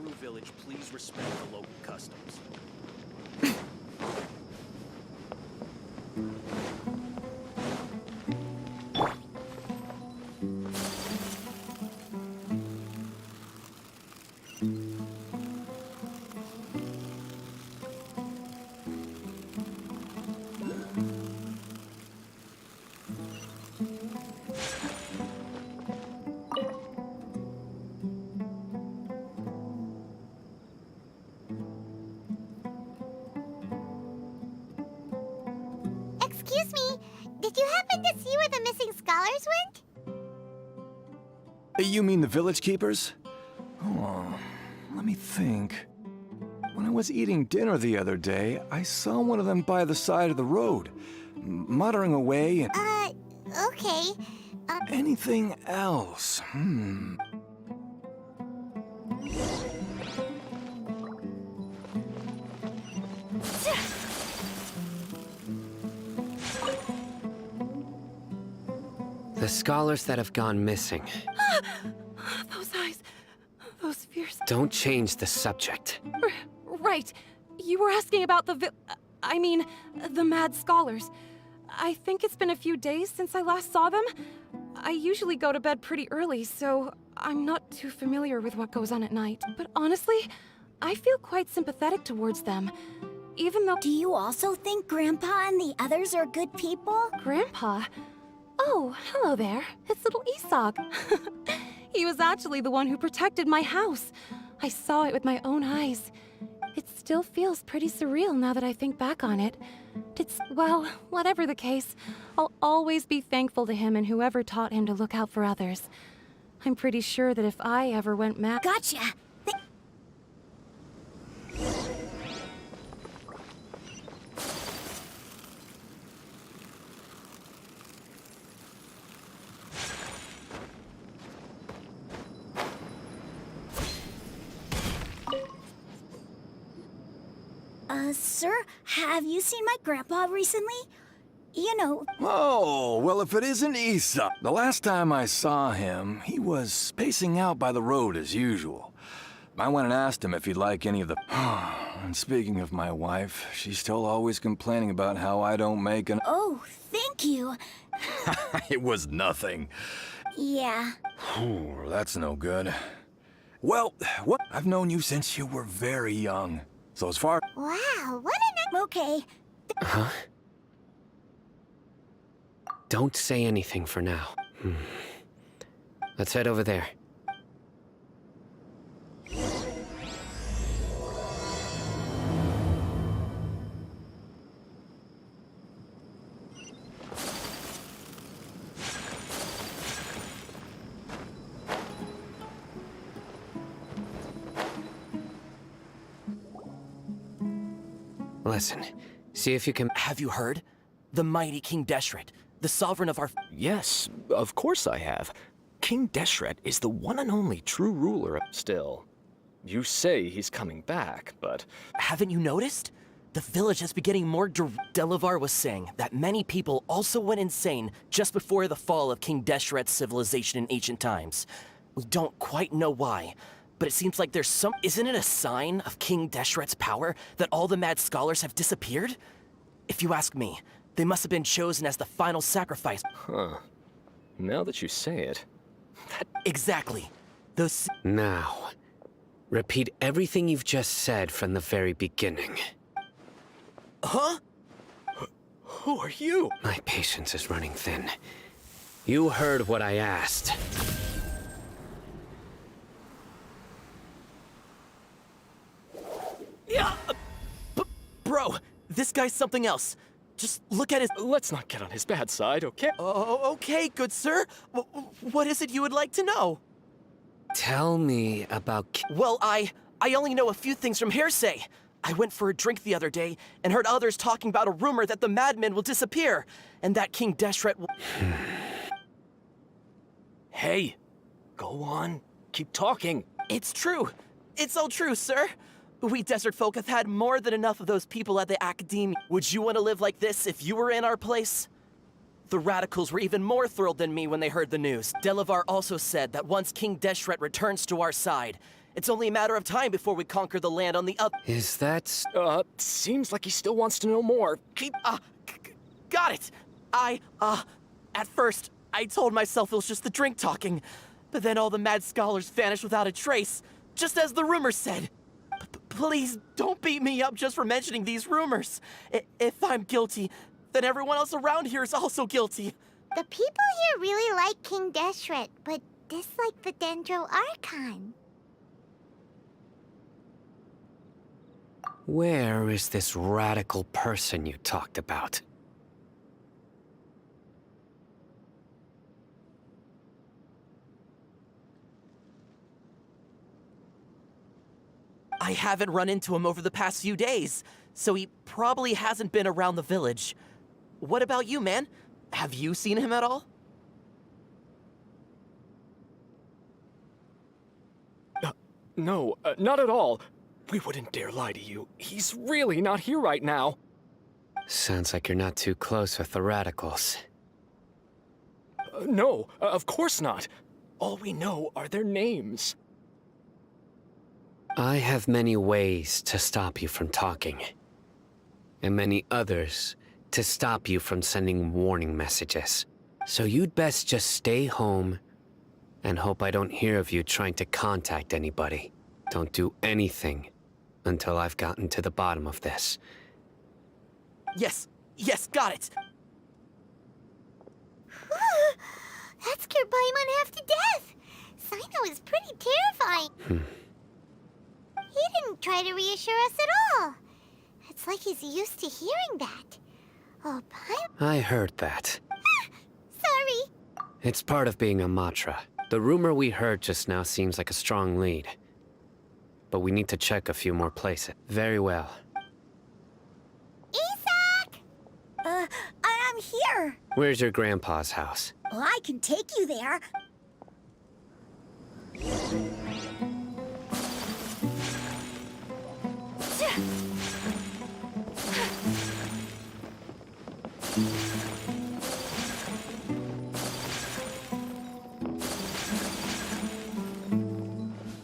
Sumeru village please respect the local customs? Excuse me, did you happen to see where the missing scholars went? You mean the village keepers? Oh, let me think. When I was eating dinner the other day, I saw one of them by the side of the road, muttering away and... Okay. Anything else? The scholars that have gone missing. Those eyes, those fierce... Don't change the subject. Right. You were asking about the the mad scholars. I think it's been a few days since I last saw them. I usually go to bed pretty early, so I'm not too familiar with what goes on at night. But honestly, I feel quite sympathetic towards them. Even though... Do you also think Grandpa and the others are good people? Grandpa? Oh, hello there. It's little Isak. He was actually the one who protected my house. I saw it with my own eyes. It still feels pretty surreal now that I think back on it. Well, whatever the case, I'll always be thankful to him and whoever taught him to look out for others. I'm pretty sure that if I ever went mad... Gotcha! Sir, have you seen my grandpa recently? You know... Oh, well, if it isn't Isa. The last time I saw him, he was spacing out by the road as usual. I went and asked him if he'd like any of the... And speaking of my wife, she's still always complaining about how I don't make an... Oh, thank you. It was nothing. Yeah. Ooh, that's no good. Well, what? I've known you since you were very young. So as far... Wow, what an... Okay. Huh? Don't say anything for now. Let's head over there. Listen, see if you can... Have you heard? The mighty King Deshret, the sovereign of our... Yes, of course I have. King Deshret is the one and only true ruler. Still, you say he's coming back, but... Haven't you noticed? The village has been getting more Delavar was saying that many people also went insane just before the fall of King Deshret's civilization in ancient times. We don't quite know why, but it seems like there's some... Isn't it a sign of King Deshret's power that all the mad scholars have disappeared? If you ask me, they must have been chosen as the final sacrifice. Huh. Now that you say it... Exactly. Those... Now, repeat everything you've just said from the very beginning. Huh? Who are you? My patience is running thin. You heard what I asked. Yeah, bro, this guy's something else. Just look at his... Let's not get on his bad side, okay? Oh, okay, good sir. What is it you would like to know? Tell me about... Well, I only know a few things from hearsay. I went for a drink the other day and heard others talking about a rumor that the madmen will disappear, and that King Deshret will... Hey, go on. Keep talking. It's true. It's all true, sir. We desert folk have had more than enough of those people at the academia. Would you want to live like this if you were in our place? The radicals were even more thrilled than me when they heard the news. Delavar also said that once King Deshret returns to our side, It's only a matter of time before we conquer the land on the other. Is that... Seems like he still wants to know more. Keep... Got it! At first, I told myself it was just the drink talking, but then all the mad scholars vanished without a trace, just as the rumors said. Please don't beat me up just for mentioning these rumors. If I'm guilty, then everyone else around here is also guilty. The people here really like King Deshret, but dislike the Dendro Archon. Where is this radical person you talked about? I haven't run into him over the past few days, so he probably hasn't been around the village. What about you, man? Have you seen him at all? No, not at all. We wouldn't dare lie to you. He's really not here right now. Sounds like you're not too close with the radicals. No, of course not. All we know are their names. I have many ways to stop you from talking. And many others to stop you from sending warning messages. So you'd best just stay home and hope I don't hear of you trying to contact anybody. Don't do anything until I've gotten to the bottom of this. Yes, got it! That scared Paimon half to death! Sino is pretty terrifying. He didn't try to reassure us at all. It's like he's used to hearing that. Oh, Paimon... I heard that. Sorry. It's part of being a Matra. The rumor we heard just now seems like a strong lead. But we need to check a few more places. Very well. Isak! I'm here. Where's your grandpa's house? Well, I can take you there.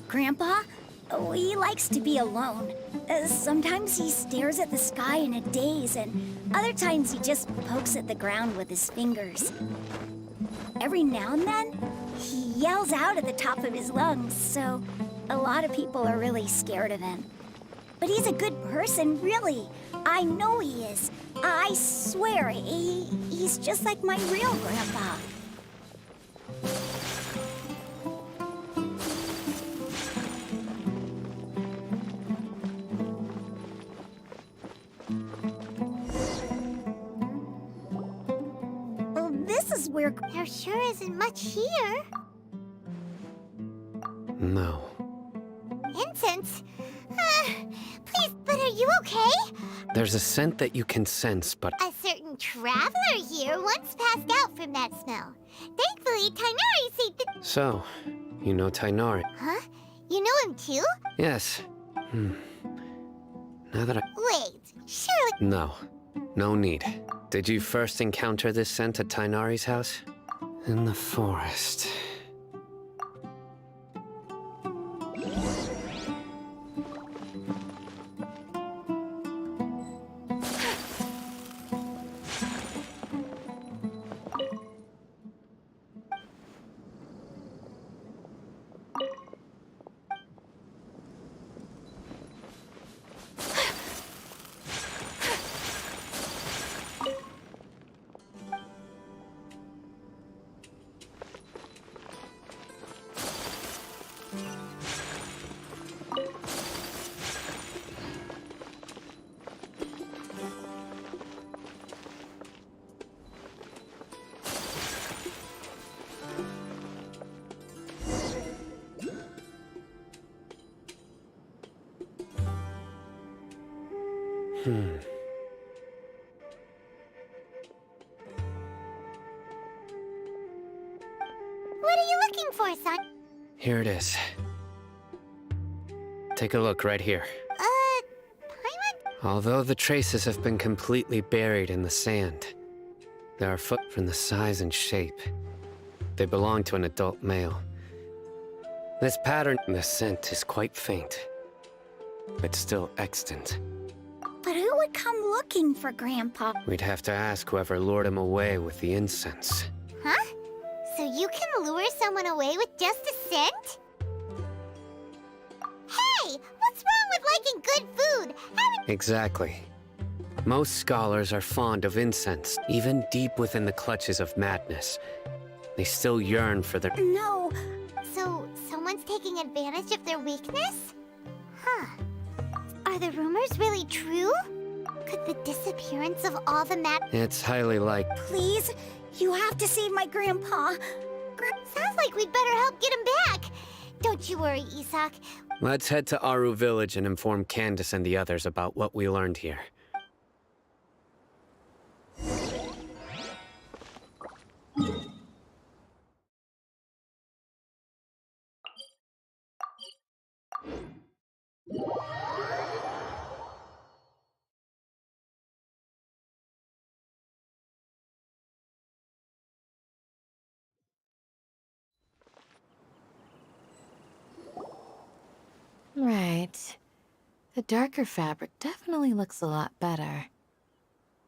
Grandpa? Oh, he likes to be alone. Sometimes he stares at the sky in a daze, and other times he just pokes at the ground with his fingers. Every now and then, he yells out at the top of his lungs, so a lot of people are really scared of him. But he's a good person, really. I know he is. I swear, he's just like my real grandpa. This is where... There sure isn't much here. No. Incense? Please, but are you okay? There's a scent that you can sense, but... A certain traveler here once passed out from that smell. Thankfully, Tainari saved the... So, you know Tainari? Huh? You know him too? Yes. Now that I... Wait, surely... No. No need. Did you first encounter this scent at Tainari's house? In the forest. What are you looking for, son? Here it is. Take a look right here. Paimon? Although the traces have been completely buried in the sand, there are footprints from the size and shape. They belong to an adult male. This pattern, the scent is quite faint, but still extant. But who would come looking for Grandpa? We'd have to ask whoever lured him away with the incense. Huh? So you can lure someone away with just a scent? Hey! What's wrong with liking good food? Exactly. Most scholars are fond of incense, even deep within the clutches of madness. They still yearn for their... No. So, someone's taking advantage of their weakness? Huh. Are the rumors really true? Could the disappearance of all the It's highly likely. Please, you have to save my Grandpa. Sounds like we'd better help get him back. Don't you worry, Isak. Let's head to Aru Village and inform Candace and the others about what we learned here. Right. The darker fabric definitely looks a lot better.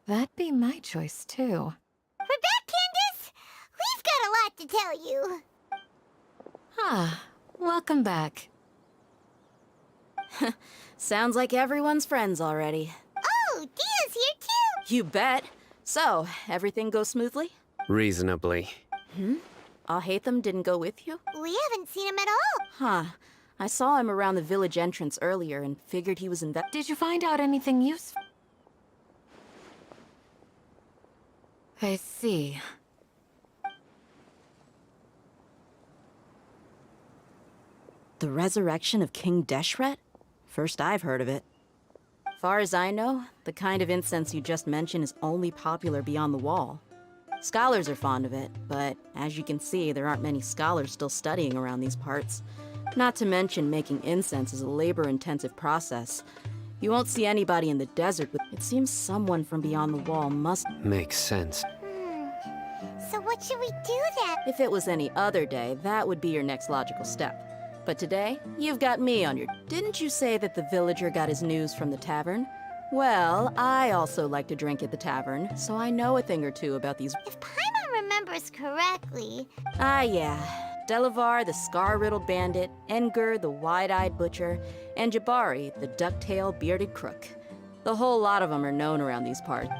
That'd be my choice, too. We're back, Candace! We've got a lot to tell you. Ah, welcome back. Sounds like everyone's friends already. Oh, Dia's here too! You bet. So, everything goes smoothly? Reasonably. Alhaitham didn't go with you? We haven't seen him at all. Huh. I saw him around the village entrance earlier and figured he was in that. Did you find out anything useful? I see. The resurrection of King Deshret? First I've heard of it. Far as I know, the kind of incense you just mentioned is only popular beyond the wall. Scholars are fond of it, but as you can see, there aren't many scholars still studying around these parts. Not to mention making incense is a labor-intensive process. You won't see anybody in the desert with... It seems someone from beyond the wall must... Makes sense. So what should we do then? If it was any other day, that would be your next logical step. But today, you've got me on your... Didn't you say that the villager got his news from the tavern? Well, I also like to drink at the tavern, so I know a thing or two about these... If Paimon remembers correctly... Ah, yeah. Delavar, the scar-riddled bandit, Engur, the wide-eyed butcher, and Jabari, the duck-tailed bearded crook. The whole lot of them are known around these parts.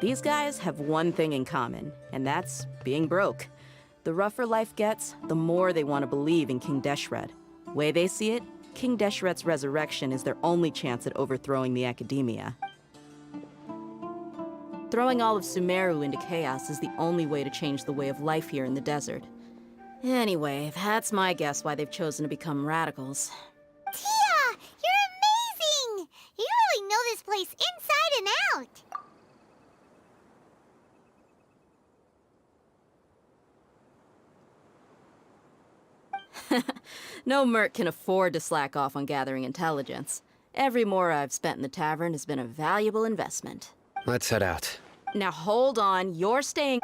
These guys have one thing in common, and that's being broke. The rougher life gets, the more they want to believe in King Deshret. Way they see it, King Deshret's resurrection is their only chance at overthrowing the academia. Throwing all of Sumeru into chaos is the only way to change the way of life here in the desert. Anyway, that's my guess why they've chosen to become radicals. Tia! You're amazing! You really know this place inside and out! No merc can afford to slack off on gathering intelligence. Every more I've spent in the tavern has been a valuable investment. Let's head out. Now hold on, you're staying...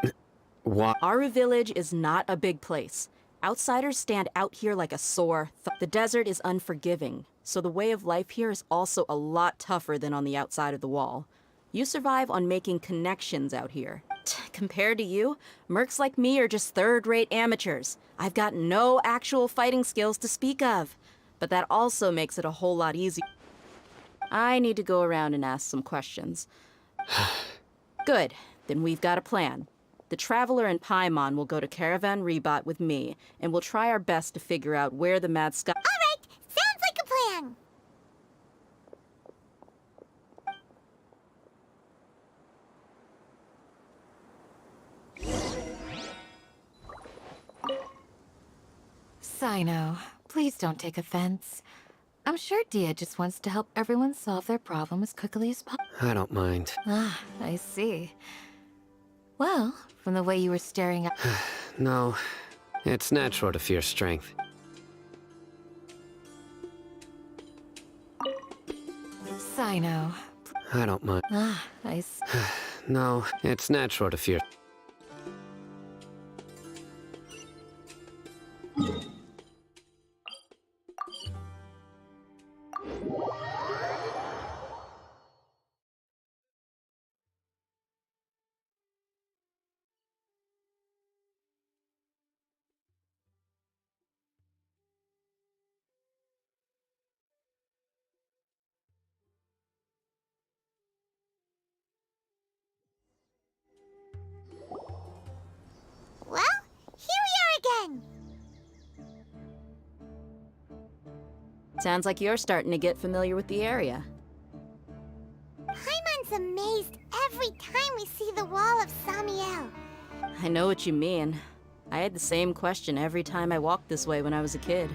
What? Aru Village is not a big place. Outsiders stand out here like a sore The desert is unforgiving, so the way of life here is also a lot tougher than on the outside of the wall. You survive on making connections out here. Compared to you, mercs like me are just third-rate amateurs. I've got no actual fighting skills to speak of. But that also makes it a whole lot easier. I need to go around and ask some questions. Good, then we've got a plan. The Traveler and Paimon will go to Caravan Rebot with me, and we'll try our best to figure out where the Mad Sky... Alright, sounds like a plan! Sino, please don't take offense. I'm sure Dia just wants to help everyone solve their problem as quickly as possible. I don't mind. Ah, I see. Well, from the way you were staring at... No, it's natural to fear strength. Sino. I don't mind. Ah, I see. No, it's natural to fear. Sounds like you're starting to get familiar with the area. Paimon's amazed every time we see the wall of Samiel. I know what you mean. I had the same question every time I walked this way when I was a kid.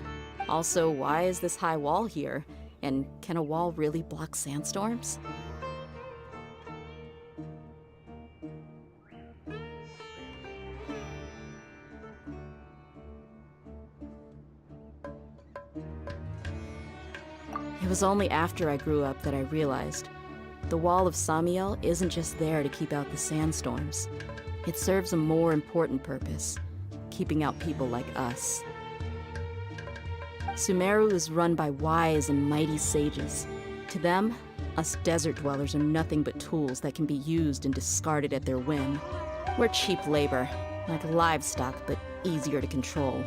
Also, why is this high wall here? And can a wall really block sandstorms? It was only after I grew up that I realized the Wall of Samiel isn't just there to keep out the sandstorms. It serves a more important purpose, keeping out people like us. Sumeru is run by wise and mighty sages. To them, us desert dwellers are nothing but tools that can be used and discarded at their whim. We're cheap labor, like livestock, but easier to control.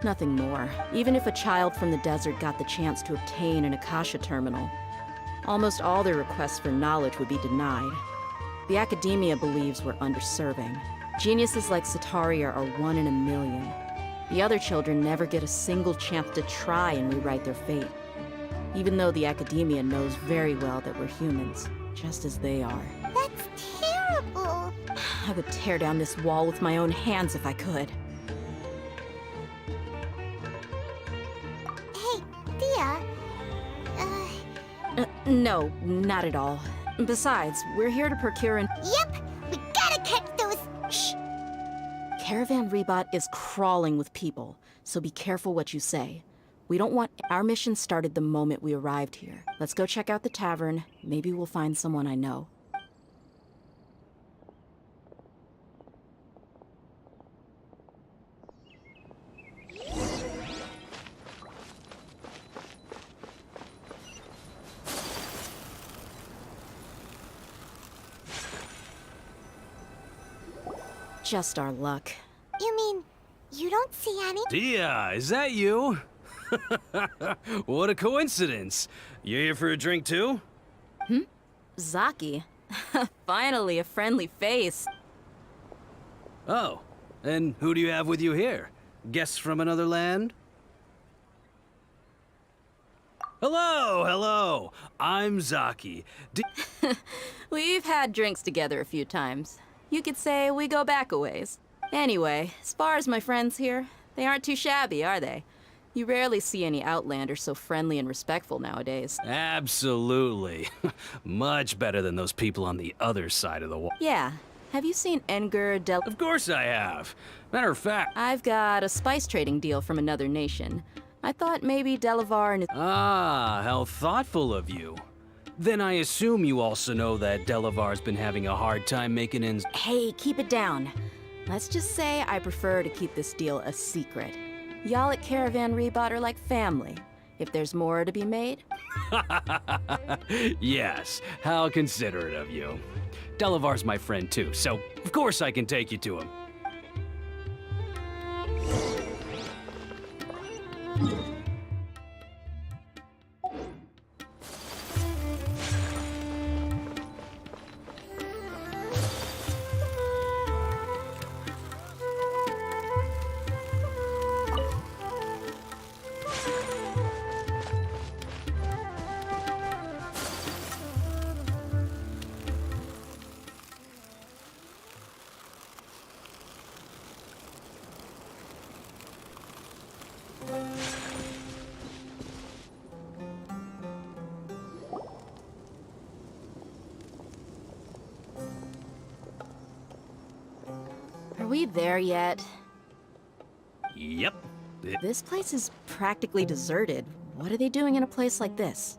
Nothing more. Even if a child from the desert got the chance to obtain an Akasha terminal, almost all their requests for knowledge would be denied. The academia believes we're underserving. Geniuses like Sataria are 1 in a million. The other children never get a single chance to try and rewrite their fate, even though the academia knows very well that we're humans, just as they are. That's terrible. I would tear down this wall with my own hands if I could. Hey, Dia. No, not at all. Besides, we're here to procure an— Yep, we gotta catch those. Shh! Caravan Rebot is crawling with people, so be careful what you say. We don't want— Our mission started the moment we arrived here. Let's go check out the tavern. Maybe we'll find someone I know. Just our luck. You mean, you don't see any? Dia, is that you? What a coincidence. You here for a drink too? Zaki. Finally, a friendly face. Oh, and who do you have with you here? Guests from another land? Hello, hello. I'm Zaki. We've had drinks together a few times. You could say we go back a ways. Anyway, as far as my friends here, they aren't too shabby, are they? You rarely see any Outlanders so friendly and respectful nowadays. Absolutely. Much better than those people on the other side of the wall. Yeah. Have you seen Edgar Of course I have. Matter of fact. I've got a spice trading deal from another nation. I thought maybe Delavar and— Ah, how thoughtful of you. Then I assume you also know that Delavar's been having a hard time making ends. Hey, keep it down. Let's just say I prefer to keep this deal a secret. Y'all at Caravan Rebot are like family. If there's more to be made— Yes, how considerate of you. Delavar's my friend too, so of course I can take you to him. Are we there yet? Yep. This place is practically deserted. What are they doing in a place like this?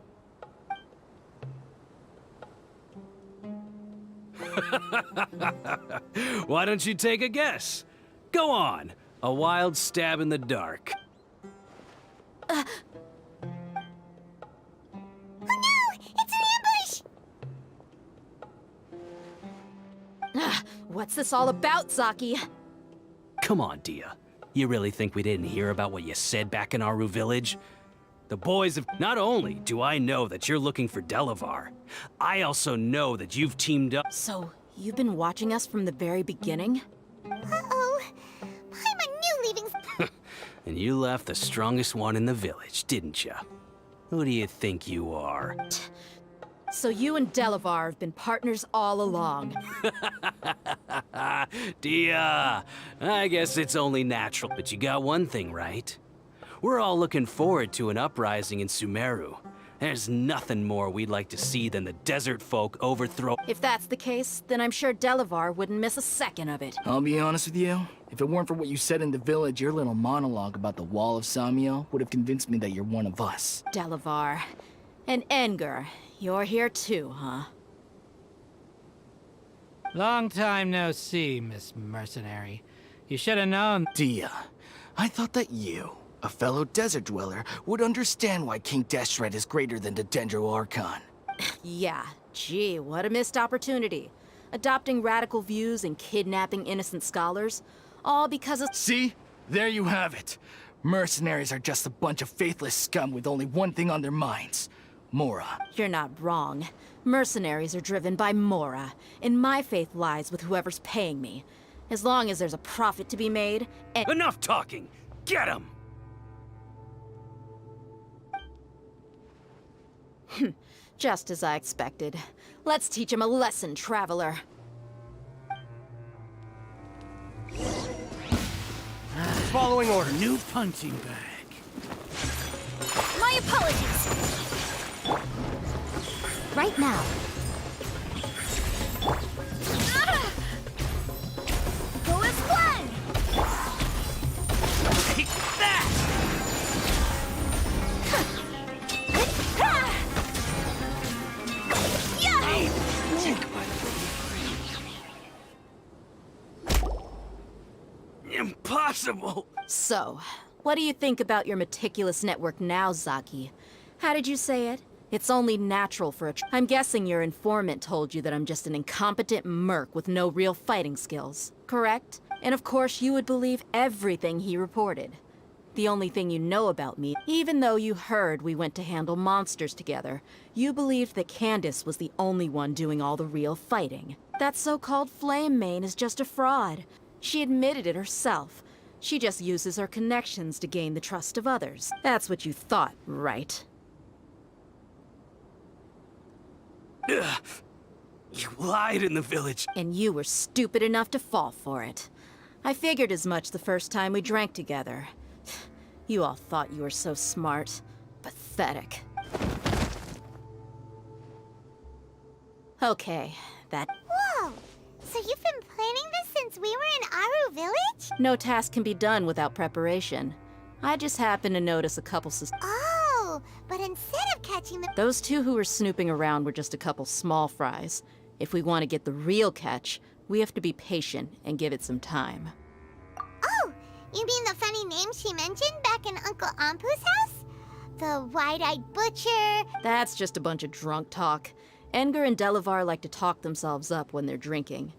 Why don't you take a guess? Go on. A wild stab in the dark. Oh no! It's an ambush! What's this all about, Zaki? Come on, Dia. You really think we didn't hear about what you said back in Aru village? The boys have— Not only do I know that you're looking for Delavar, I also know that you've teamed up— So, you've been watching us from the very beginning? Uh-oh. Paimon knew leaving. And you left the strongest one in the village, didn't you? Who do you think you are? So you and Delavar have been partners all along. Dia, I guess it's only natural. But you got one thing right. We're all looking forward to an uprising in Sumeru. There's nothing more we'd like to see than the desert folk overthrow. If that's the case, then I'm sure Delavar wouldn't miss a second of it. I'll be honest with you. If it weren't for what you said in the village, your little monologue about the Wall of Samiel would have convinced me that you're one of us. Delavar. And Engar, you're here too, huh? Long time no see, Miss Mercenary. You should have known. Dia, I thought that you, a fellow desert dweller, would understand why King Deshret is greater than the Dendro Archon. Yeah, gee, what a missed opportunity. Adopting radical views and kidnapping innocent scholars, all because of— See? There you have it. Mercenaries are just a bunch of faithless scum with only one thing on their minds. Mora. You're not wrong. Mercenaries are driven by Mora, and my faith lies with whoever's paying me. As long as there's a profit to be made, and— Enough talking! Get him! Just as I expected. Let's teach him a lesson, traveler. Following order. New punching bag. My apologies. Right now. Go as one! Take that! Impossible! So, what do you think about your meticulous network now, Zaki? How did you say it? It's only natural for a I'm guessing your informant told you that I'm just an incompetent merc with no real fighting skills, correct? And of course you would believe everything he reported. The only thing you know about me, even though you heard we went to handle monsters together, you believed that Candace was the only one doing all the real fighting. That so-called Flame Mane is just a fraud. She admitted it herself. She just uses her connections to gain the trust of others. That's what you thought, right? Ugh. You lied in the village. And you were stupid enough to fall for it. I figured as much the first time we drank together. You all thought you were so smart. Pathetic. Okay, that— Whoa! So you've been planning this since we were in Aru Village? no task can be done without preparation. I just happened to notice a couple Oh, but instead of catching them— Those two who were snooping around were just a couple small fries. If we want to get the real catch, we have to be patient and give it some time. Oh, you mean the funny name she mentioned back in Uncle Ampu's house? The wide-eyed butcher? That's just a bunch of drunk talk. Engar and Delavar like to talk themselves up when they're drinking.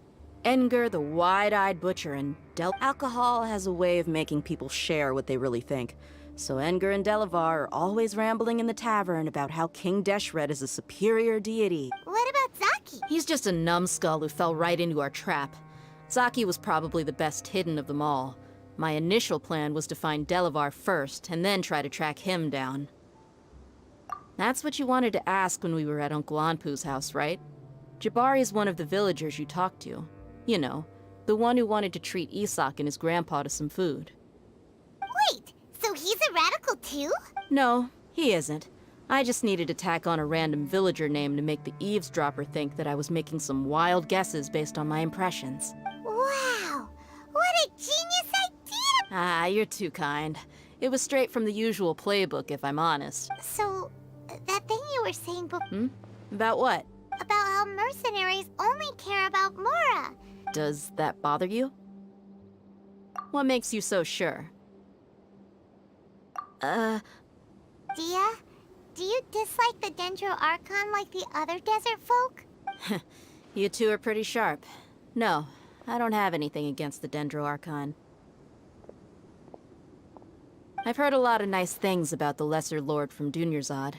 Engar, the wide-eyed butcher, and Alcohol has a way of making people share what they really think. So Engar and Delavar are always rambling in the tavern about how King Deshret is a superior deity. What about Zaki? He's just a numbskull who fell right into our trap. Zaki was probably the best hidden of them all. My initial plan was to find Delavar first, and then try to track him down. That's what you wanted to ask when we were at Uncle Anpu's house, right? Jabari is one of the villagers you talked to. You know, the one who wanted to treat Isak and his grandpa to some food. Wait, so he's a radical too? No, he isn't. I just needed to tack on a random villager name to make the eavesdropper think that I was making some wild guesses based on my impressions. Wow, what a genius idea! Ah, you're too kind. It was straight from the usual playbook, if I'm honest. So, that thing you were saying About what? about how mercenaries only care about Mora. Does that bother you? What makes you so sure? Dia, do you dislike the Dendro Archon like the other desert folk? You two are pretty sharp. No, I don't have anything against the Dendro Archon. I've heard a lot of nice things about the Lesser Lord from Dunyarzad.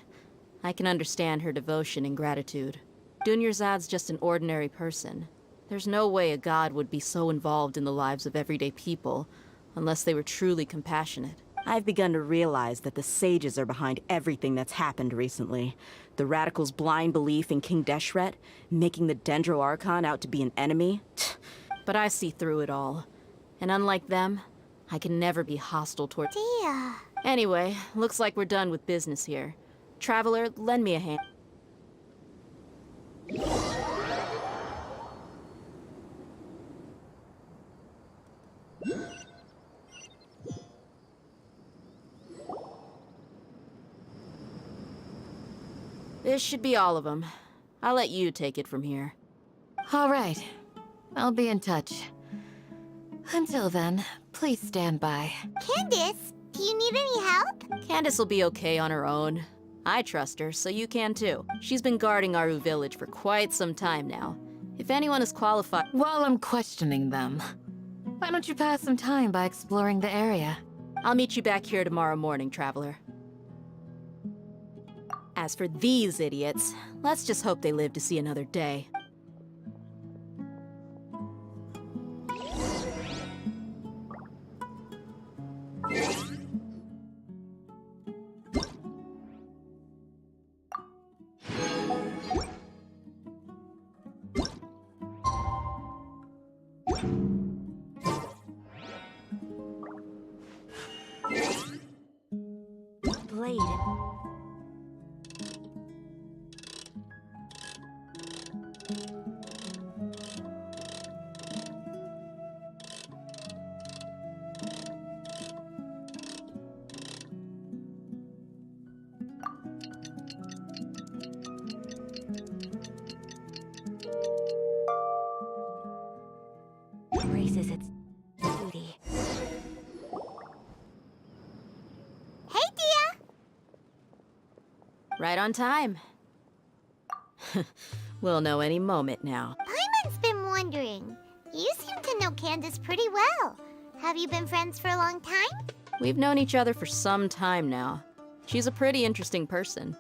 I can understand her devotion and gratitude. Dunyarzad's just an ordinary person. There's no way a god would be so involved in the lives of everyday people, unless they were truly compassionate. I've begun to realize that the sages are behind everything that's happened recently. The radicals' blind belief in King Deshret, making the Dendro Archon out to be an enemy. But I see through it all. And unlike them, I can never be hostile toward— Dia. Anyway, looks like we're done with business here. Traveler, lend me a hand. This should be all of them. I'll let you take it from here. All right. I'll be in touch. Until then, please stand by. Candace, do you need any help? Candace will be okay on her own. I trust her, so you can too. She's been guarding Aru village for quite some time now. If anyone is qualified— While I'm questioning them, why don't you pass some time by exploring the area? I'll meet you back here tomorrow morning, Traveler. As for these idiots, let's just hope they live to see another day. Blade. Embraces its duty. Hey, Dia. Right on time. We'll know any moment now. Paimon's been wondering. You seem to know Candace pretty well. Have you been friends for a long time? We've known each other for some time now. She's a pretty interesting person.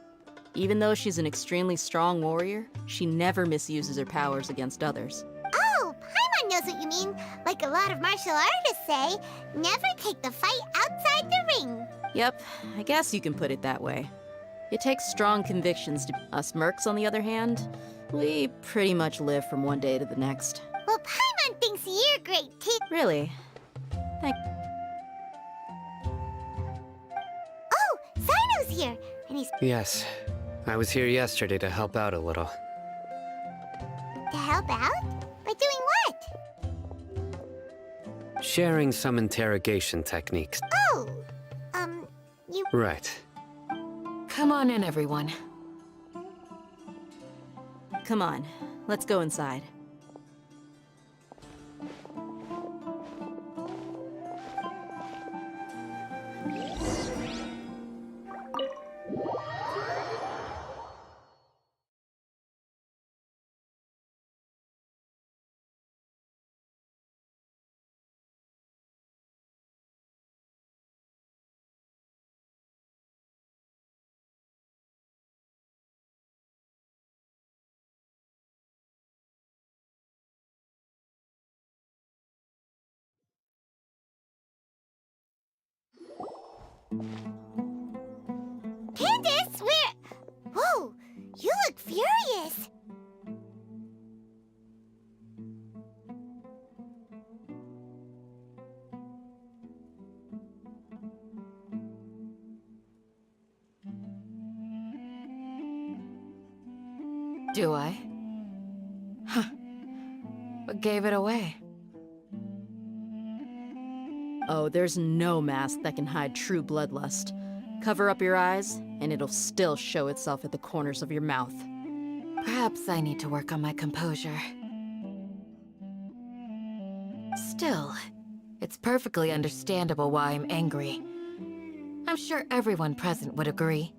Even though she's an extremely strong warrior, she never misuses her powers against others. Oh, Paimon knows what you mean. Like a lot of martial artists say, never take the fight outside the ring. Yep, I guess you can put it that way. It takes strong convictions to— Us mercs, on the other hand, we pretty much live from one day to the next. Well, Paimon thinks you're great too. Really? Oh, Sino's here, and he's Yes. I was here yesterday to help out a little. to help out? By doing what? Sharing some interrogation techniques. Oh, you... Right. Come on in, everyone. Come on, let's go inside. Candace, where... Whoa, you look furious. Do I? Huh. What gave it away? Oh, there's no mask that can hide true bloodlust. Cover up your eyes, and it'll still show itself at the corners of your mouth. Perhaps I need to work on my composure. Still, it's perfectly understandable why I'm angry. I'm sure everyone present would agree.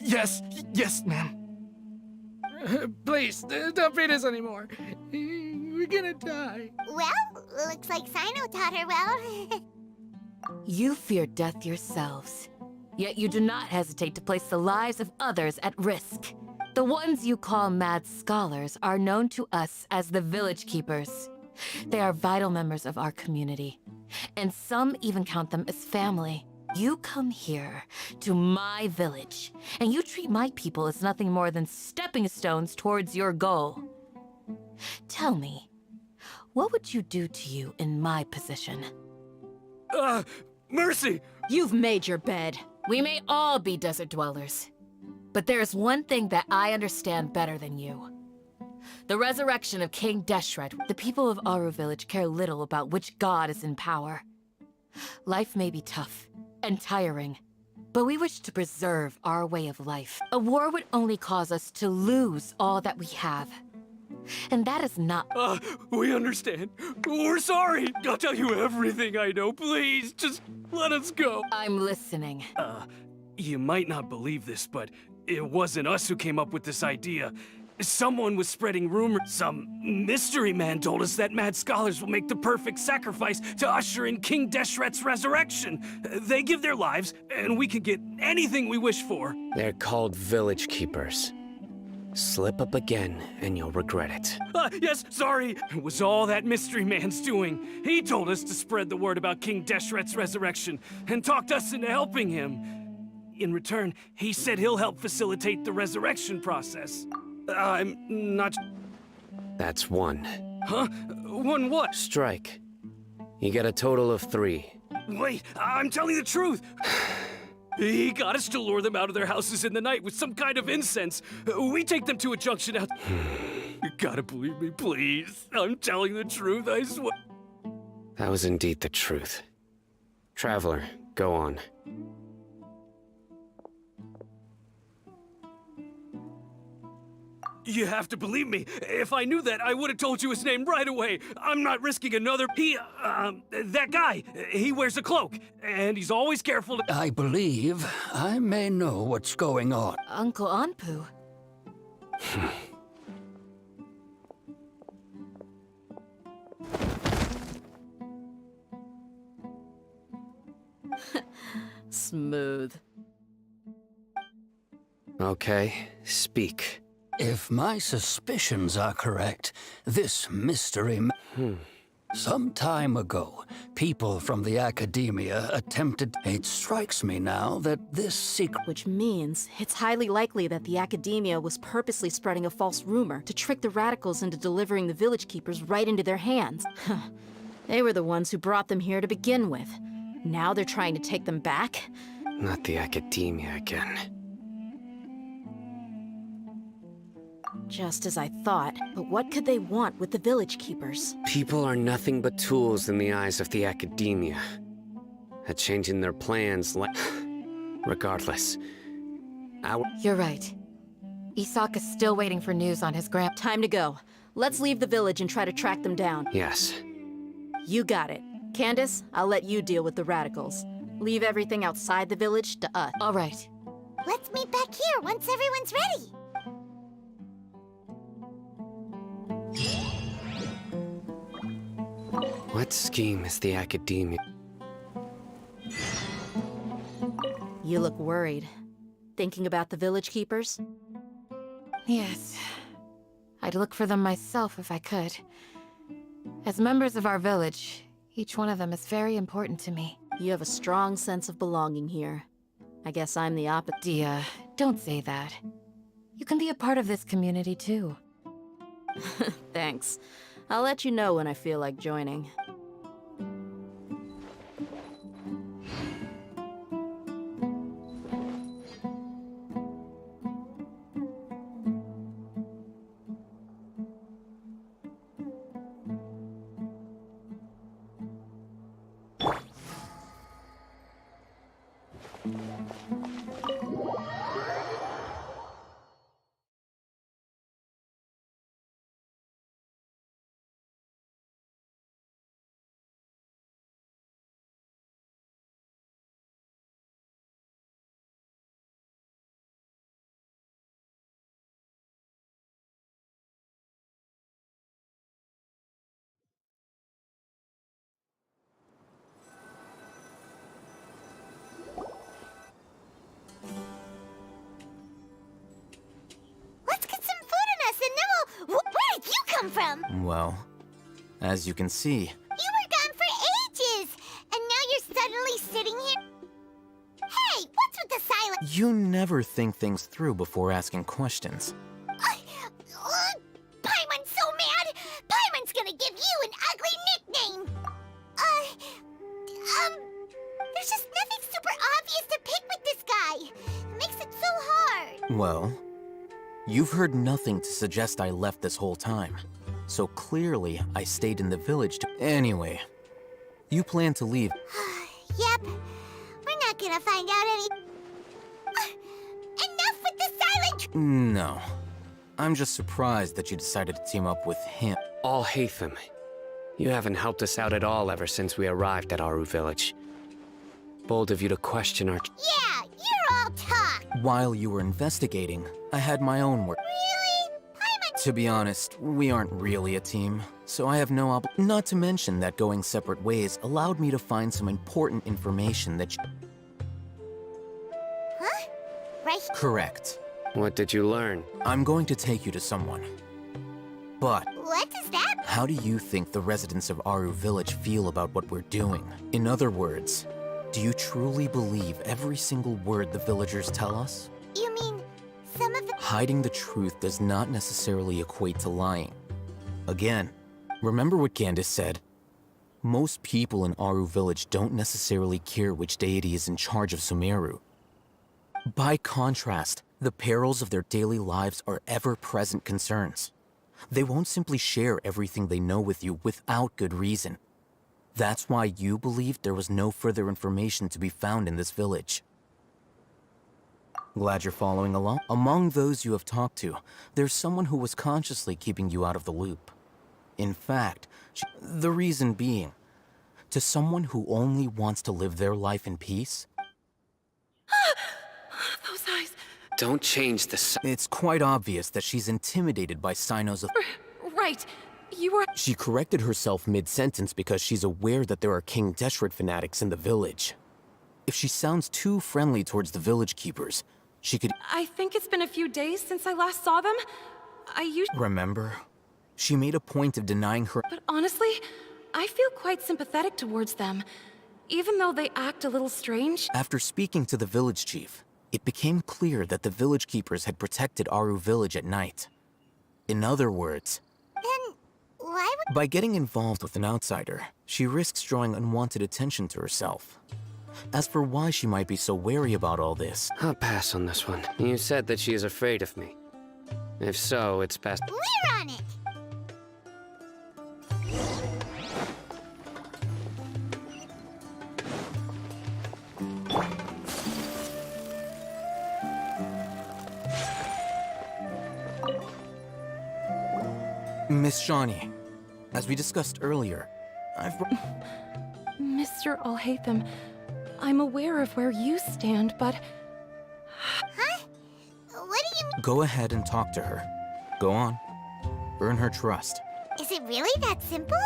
Yes, ma'am. Please, don't beat us anymore. We're gonna die. Well, looks like Sino taught her well. You fear death yourselves, yet you do not hesitate to place the lives of others at risk. The ones you call mad scholars are known to us as the Village Keepers. They are vital members of our community, and some even count them as family. You come here to my village, and you treat my people as nothing more than stepping stones towards your goal. Tell me, what would you do to you in my position? Mercy! You've made your bed. We may all be desert dwellers, but there's one thing that I understand better than you. The resurrection of King Deshret. The people of Aru village care little about which god is in power. Life may be tough and tiring, but we wish to preserve our way of life. A war would only cause us to lose all that we have. And that is not— We understand. We're sorry. I'll tell you everything I know. Please, just let us go. I'm listening. You might not believe this, but it wasn't us who came up with this idea. Someone was spreading rumors. Some mystery man told us that mad scholars will make the perfect sacrifice to usher in King Deshret's resurrection. They give their lives, and we can get anything we wish for. They're called village keepers. Slip up again, and you'll regret it. Yes, sorry. It was all that mystery man's doing. He told us to spread the word about King Deshret's resurrection, and talked us into helping him. In return, he said he'll help facilitate the resurrection process. I'm not... That's one. Huh? One what? Strike. You get a total of 3. Wait, I'm telling the truth. He got us to lure them out of their houses in the night with some kind of incense. We take them to a junction out... You gotta believe me, please. I'm telling the truth, I swear. That was indeed the truth. Traveler, go on. You have to believe me. If I knew that, I would have told you his name right away. I'm not risking another... that guy, he wears a cloak, and he's always careful to... I believe I may know what's going on. Uncle Anpu. Smooth. Okay, speak. If my suspicions are correct, this mystery... Some time ago, people from the academia attempted... It strikes me now that this secret... Which means it's highly likely that the academia was purposely spreading a false rumor to trick the radicals into delivering the village keepers right into their hands. They were the ones who brought them here to begin with. Now they're trying to take them back? Not the academia again. Just as I thought. But what could they want with the village keepers? People are nothing but tools in the eyes of the academia. At changing their plans Regardless, You're right. Isak is still waiting for news on his grand... Time to go. Let's leave the village and try to track them down. Yes. You got it. Candace, I'll let you deal with the radicals. Leave everything outside the village to us. All right. Let's meet back here once everyone's ready. What scheme is the academia? You look worried. Thinking about the village keepers? Yes. I'd look for them myself if I could. As members of our village, each one of them is very important to me. You have a strong sense of belonging here. I guess I'm the opposite. Dia, don't say that. You can be a part of this community too. Thanks. I'll let you know when I feel like joining. From? Well, as you can see... You were gone for ages! And now you're suddenly sitting here? You never think things through before asking questions. Paimon's so mad! Paimon's gonna give you an ugly nickname! There's just nothing super obvious to pick with this guy. It makes it so hard. Well, you've heard nothing to suggest I left this whole time. So clearly, I stayed in the village to— Anyway, you plan to leave. Yep. We're not gonna find out any— Enough with the silent— No. I'm just surprised that you decided to team up with him. Alhaitham, you haven't helped us out at all ever since we arrived at Aru village. Bold of you to question our— Yeah, you're all talk. While you were investigating, I had my own work. Really? Paimon— To be honest, we aren't really a team, so I have no Not to mention that going separate ways allowed me to find some important information that Huh? Right? Correct. What did you learn? I'm going to take you to someone. But What does that— how do you think the residents of Aru village feel about what we're doing? In other words, do you truly believe every single word the villagers tell us? You mean some of the— Hiding the truth does not necessarily equate to lying. Again, remember what Candace said? Most people in Aru village don't necessarily care which deity is in charge of Sumeru. By contrast, the perils of their daily lives are ever-present concerns. They won't simply share everything they know with you without good reason. That's why you believed there was no further information to be found in this village. Glad you're following along. Among those you have talked to, there's someone who was consciously keeping you out of the loop. In fact, the reason being, to someone who only wants to live their life in peace, Those eyes. Don't change the it's quite obvious that she's intimidated by Sino's. Right. You were— She corrected herself mid-sentence because she's aware that there are King Deshret fanatics in the village. If she sounds too friendly towards the village keepers, she could— I think it's been a few days since I last saw them. Remember? She made a point of denying her— But honestly, I feel quite sympathetic towards them. Even though they act a little strange. After speaking to the village chief, it became clear that the village keepers had protected Aru village at night. In other words, Then why would— by getting involved with an outsider, she risks drawing unwanted attention to herself. As for why she might be so wary about all this, I'll pass on this one. You said that she is afraid of me. If so, it's best— We're on it! Miss Shawnee, as we discussed earlier, Mr. Alhaitham, I'm aware of where you stand, but Huh? What do you mean? Go ahead and talk to her. Go on. Earn her trust. Is it really that simple?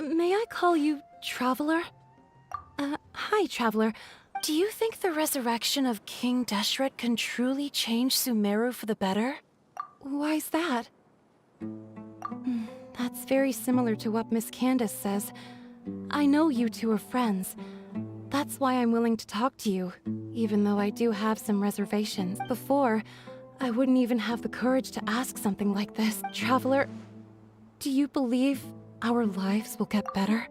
may I call you Traveler? Hi, Traveler. Do you think the resurrection of King Deshret can truly change Sumeru for the better? Why's that? That's very similar to what Miss Candace says. I know you two are friends. That's why I'm willing to talk to you, even though I do have some reservations. Before, I wouldn't even have the courage to ask something like this. Traveler, do you believe our lives will get better?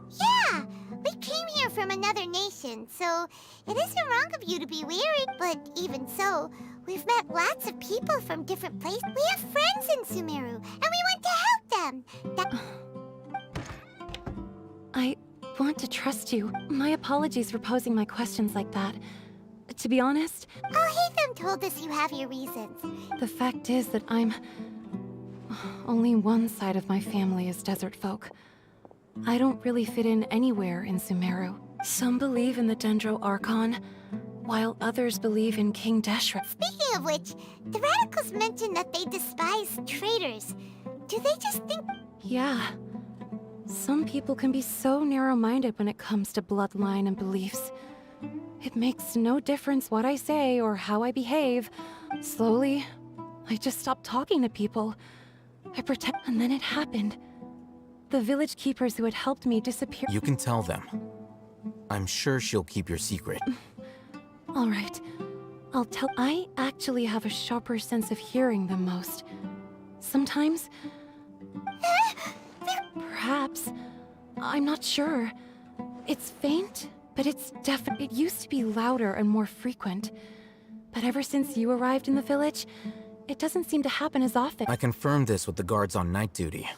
Yeah! We came here from another nation, so it isn't wrong of you to be weary. But even so, we've met lots of people from different places. We have friends in Sumeru, and we want to help them. I want to trust you. My apologies for posing my questions like that. To be honest, Alhaitham told us you have your reasons. the fact is that only one side of my family is desert folk. I don't really fit in anywhere in Sumeru. Some believe in the Dendro Archon, while others believe in King Deshret. Speaking of which, the radicals mentioned that they despise traitors. Do they just think— Yeah. Some people can be so narrow-minded when it comes to bloodline and beliefs. It makes no difference what I say or how I behave. Slowly, I just stopped talking to people. I pretend, and then it happened. The village keepers who had helped me disappeared. You can tell them. I'm sure she'll keep your secret. All right. I'll tell. I actually have a sharper sense of hearing than most. Sometimes. Perhaps. I'm not sure. It's faint, but it's definitely. It used to be louder and more frequent. But ever since you arrived in the village, it doesn't seem to happen as often. I confirmed this with the guards on night duty.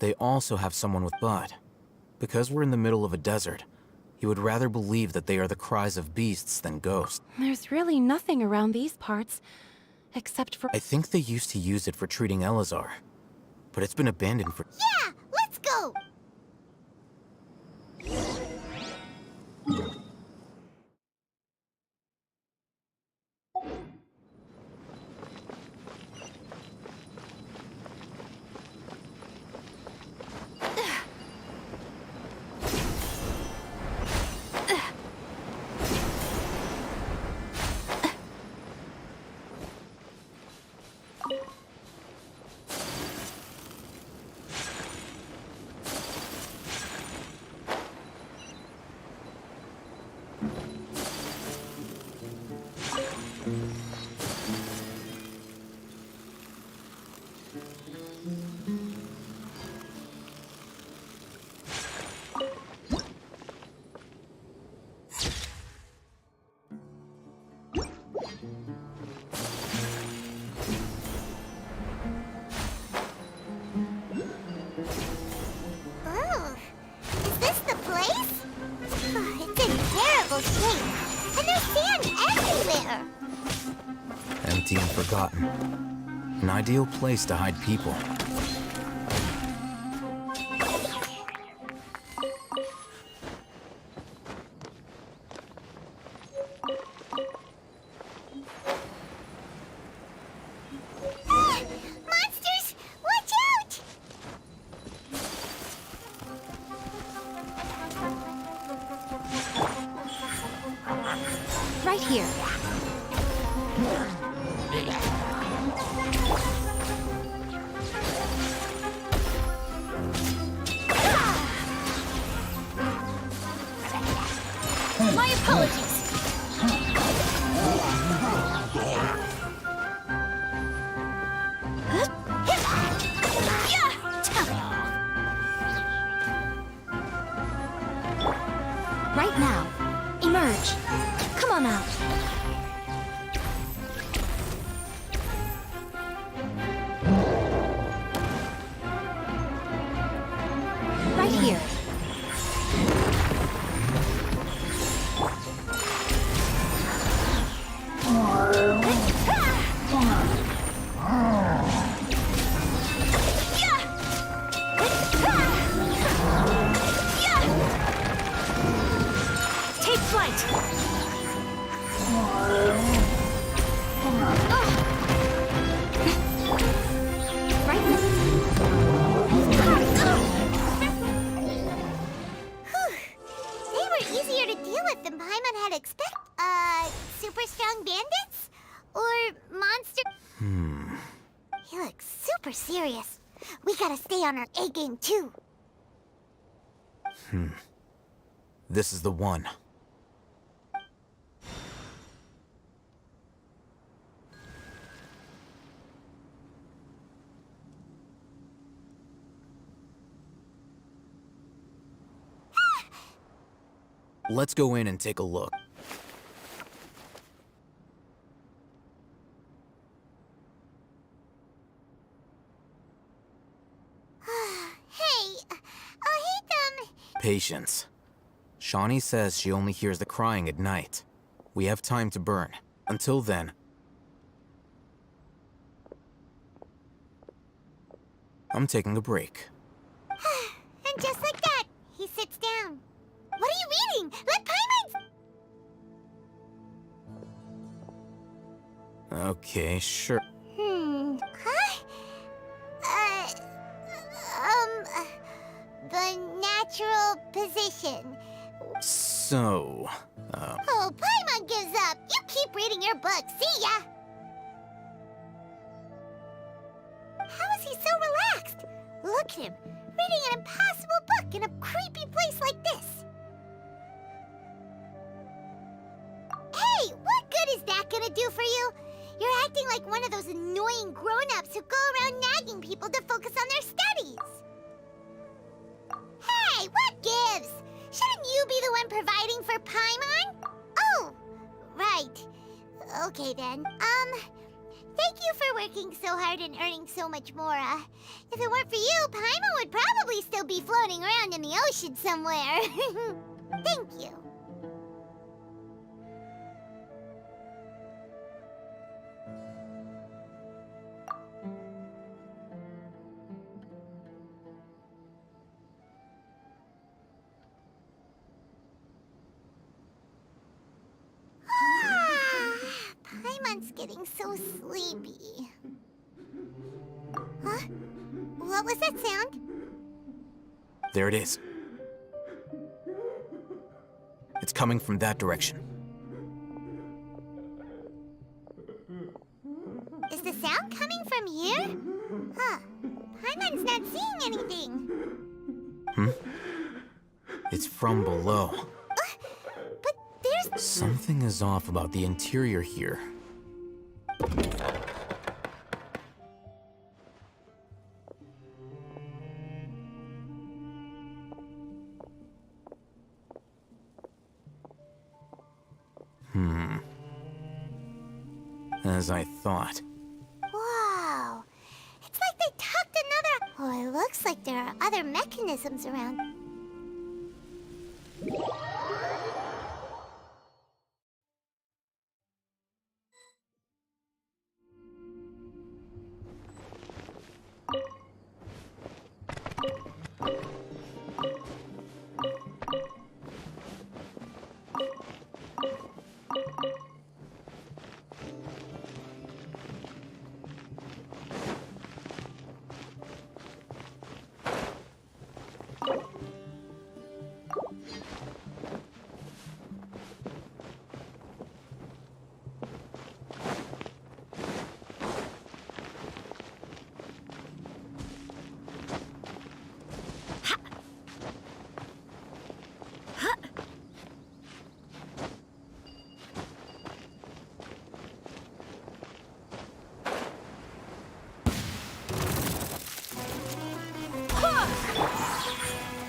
They also have someone with Bud. Because we're in the middle of a desert, he would rather believe that they are the cries of beasts than ghosts. There's really nothing around these parts, except for. I think they used to use it for treating Elazar, but it's been abandoned for. Yeah, let's go! Oh, is this the place? Oh, it's in terrible shape, and there's sand everywhere. Empty and forgotten. An ideal place to hide people. Monsters! Watch out! Right here. My apologies. Right now. Emerge. Come on out. Right here. Take flight. Right. They were easier to deal with than Paimon had expected. Super strong bandits? Or monster? He looks super serious. We gotta stay on our A game too. This is the one. Let's go in and take a look. Hey, Patience. Shawnee says she only hears the crying at night. We have time to burn. Until then... I'm taking a break. And just like that, he sits down. What are you reading? Let Paimon... Okay, sure. Huh? The natural position. So... Oh, Paimon gives up. You keep reading your book. See ya! How is he so relaxed? Look at him. reading an impossible book in a creepy place like this. Hey, what good is that gonna do for you? You're acting like one of those annoying grown-ups who go around nagging people to focus on their studies. Hey, what gives? Shouldn't you be the one providing for Paimon? Oh, right. Okay then. Thank you for working so hard and earning so much more. If it weren't for you, Paimon would probably still be floating around in the ocean somewhere. Thank you. Paimon's getting so sleepy. Huh? What was that sound? There it is. It's coming from that direction. Is the sound coming from here? Huh. Paimon's not seeing anything. It's from below. But there's... Something is off about the interior here. As I thought. Wow. It's like they tucked another... Oh, it looks like there are other mechanisms around.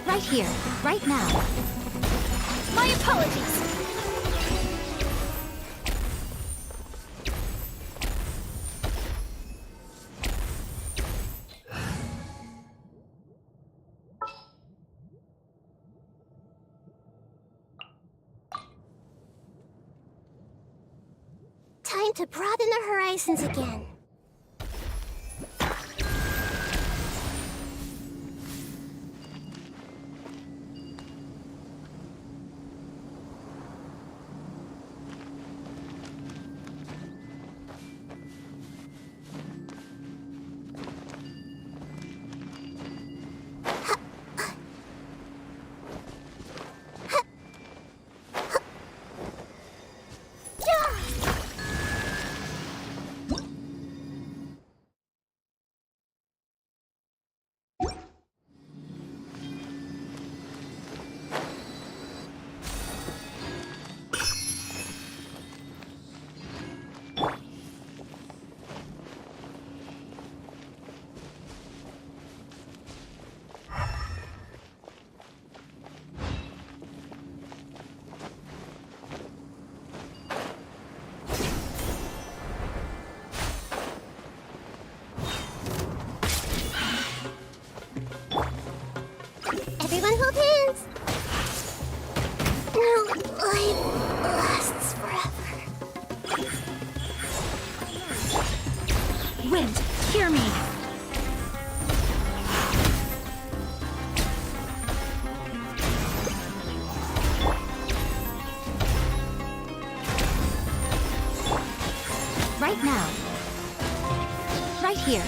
Right here, right now. My apologies. Time to broaden the horizons again. Everyone hold hands. No, life lasts forever. Wind, hear me. Right now. Right here.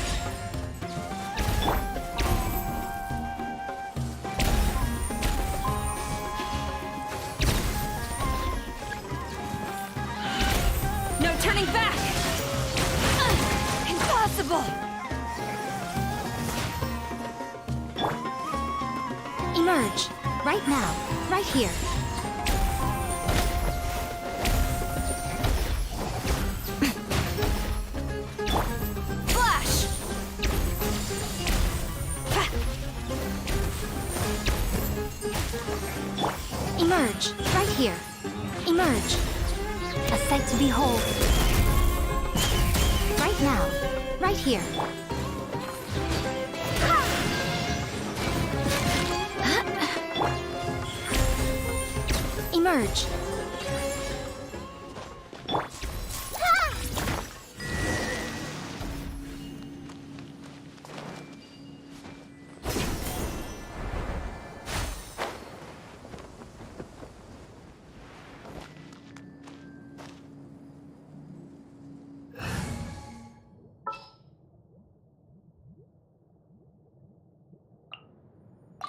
No turning back! Impossible! Emerge. Right now. Right here. Flash! Emerge. Right here. Emerge. A sight to behold. Right now. Right here. Emerge.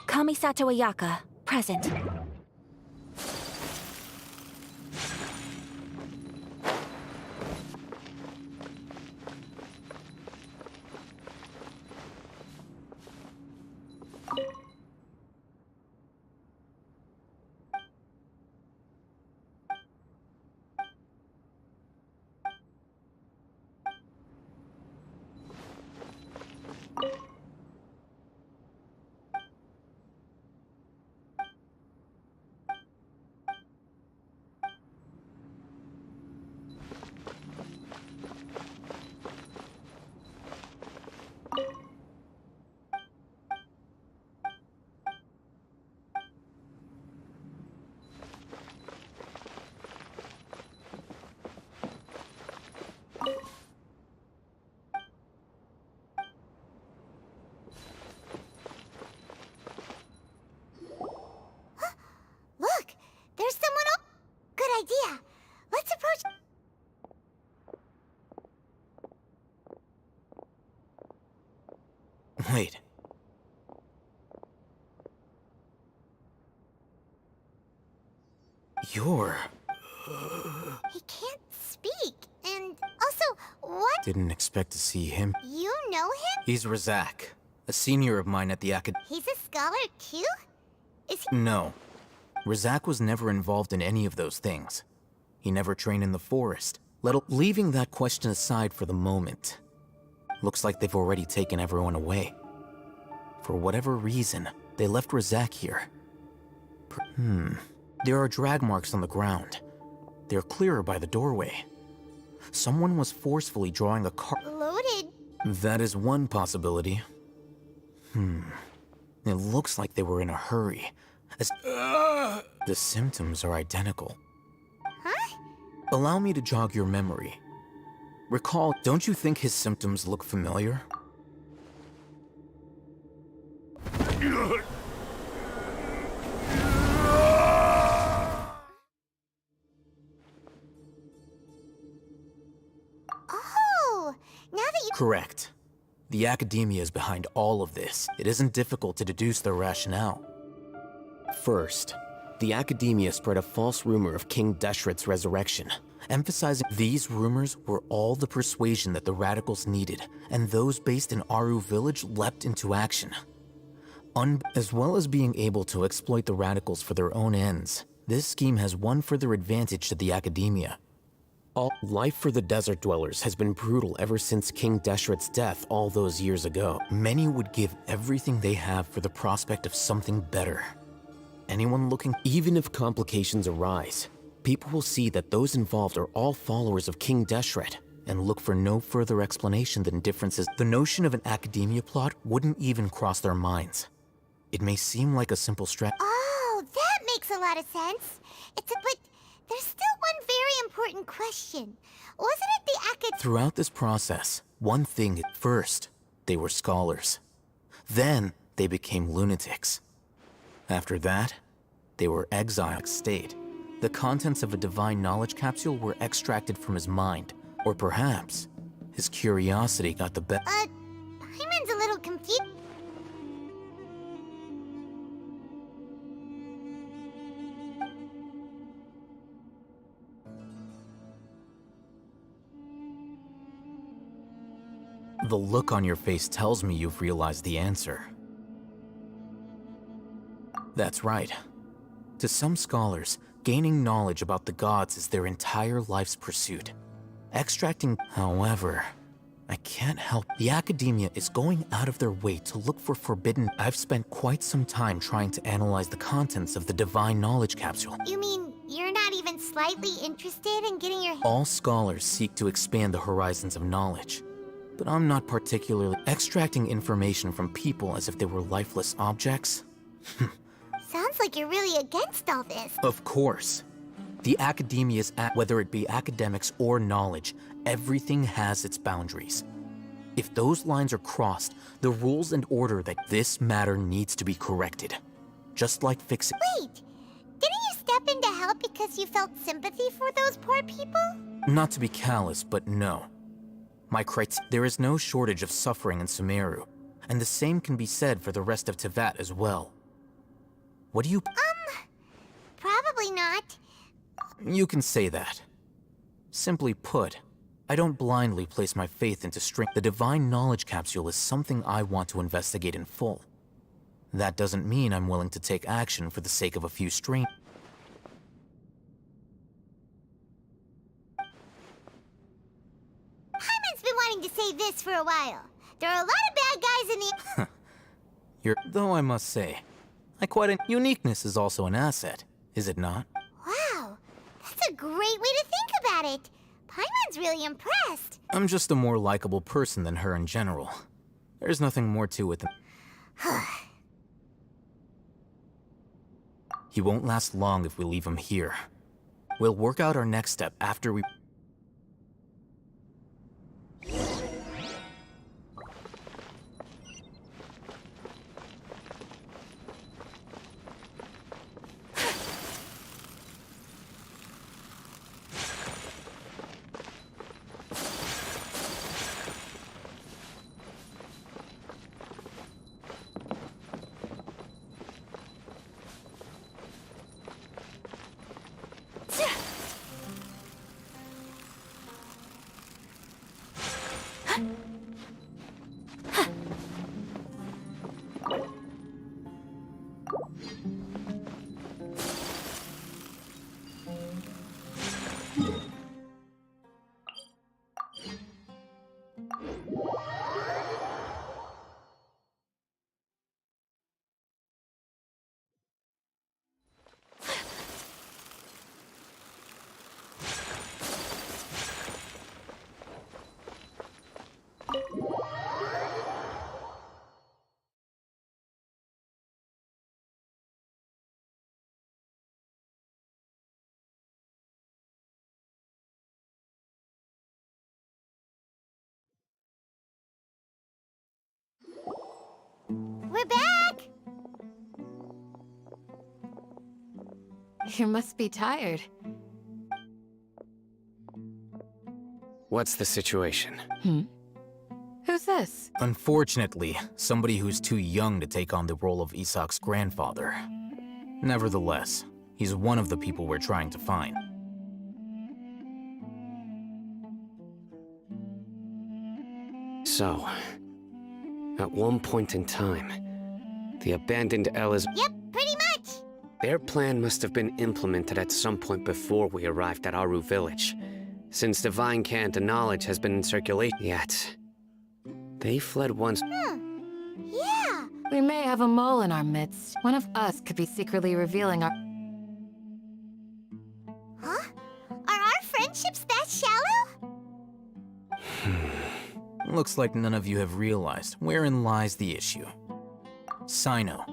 Kamisato Ayaka, present. Look! There's someone else! Good idea. Let's approach... Wait. You're... He can't speak. And also, what? Didn't expect to see him. You know him? He's Razak, a senior of mine at the He's a scholar too? Is he... No. Razak was never involved in any of those things. He never trained in the forest. Leaving that question aside for the moment. Looks like they've already taken everyone away. For whatever reason, they left Razak here. There are drag marks on the ground. They're clearer by the doorway. Someone was forcefully drawing a card. Loaded? That is one possibility. It looks like they were in a hurry. The symptoms are identical. Huh? Allow me to jog your memory. Recall, don't you think his symptoms look familiar? Oh! Now that you... Correct. The academia is behind all of this. It isn't difficult to deduce their rationale. First, the academia spread a false rumor of King Deshret's resurrection, emphasizing these rumors were all the persuasion that the radicals needed, and those based in Aru village leapt into action. As well as being able to exploit the radicals for their own ends, this scheme has one further advantage to the academia. Life for the desert dwellers has been brutal ever since King Deshret's death all those years ago. Many would give everything they have for the prospect of something better. Anyone looking, even if complications arise, people will see that those involved are all followers of King Deshret and look for no further explanation than differences. The notion of an academia plot wouldn't even cross their minds. It may seem like a simple Oh, that makes a lot of sense. But there's still one very important question. Wasn't it the Throughout this process, one thing first, they were scholars. Then, they became lunatics. After that, they were exiled state. The contents of a divine knowledge capsule were extracted from his mind. Or perhaps, his curiosity got the best. Paimon's a little confused. The look on your face tells me you've realized the answer. That's right. To some scholars, gaining knowledge about the gods is their entire life's pursuit. Extracting, however, I can't help. The academia is going out of their way to look for forbidden. I've spent quite some time trying to analyze the contents of the divine knowledge capsule. You mean you're not even slightly interested in getting your... All scholars seek to expand the horizons of knowledge, but I'm not particularly extracting information from people as if they were lifeless objects. Sounds like you're really against all this. Of course. The academia's, whether it be academics or knowledge, everything has its boundaries. If those lines are crossed, the rules and order that this matter needs to be corrected. Just like fixing... Wait, didn't you step in to help because you felt sympathy for those poor people? Not to be callous, but no. There is no shortage of suffering in Sumeru, and the same can be said for the rest of Teyvat as well. What do you... Probably not. You can say that. Simply put, I don't blindly place my faith into strength. The divine knowledge capsule is something I want to investigate in full. That doesn't mean I'm willing to take action for the sake of a few strangers. Paimon's been wanting to say this for a while. There are a lot of bad guys in the... Though I must say, uniqueness is also an asset, is it not? Wow, that's a great way to think about it. Paimon's really impressed. I'm just a more likable person than her in general. There's nothing more to it than... He won't last long if we leave him here. We'll work out our next step after we... We're back! You must be tired. What's the situation? Who's this? Unfortunately, somebody who's too young to take on the role of Isak's grandfather. Nevertheless, he's one of the people we're trying to find. So, at one point in time, the abandoned Ella's... Yep, pretty much! Their plan must have been implemented at some point before we arrived at Aru village, since divine cant and knowledge has been in circulation. Yet, they fled once... Yeah! We may have a mole in our midst. One of us could be secretly revealing our... Huh? Are our friendships that shallow? Looks like none of you have realized wherein lies the issue. Sino,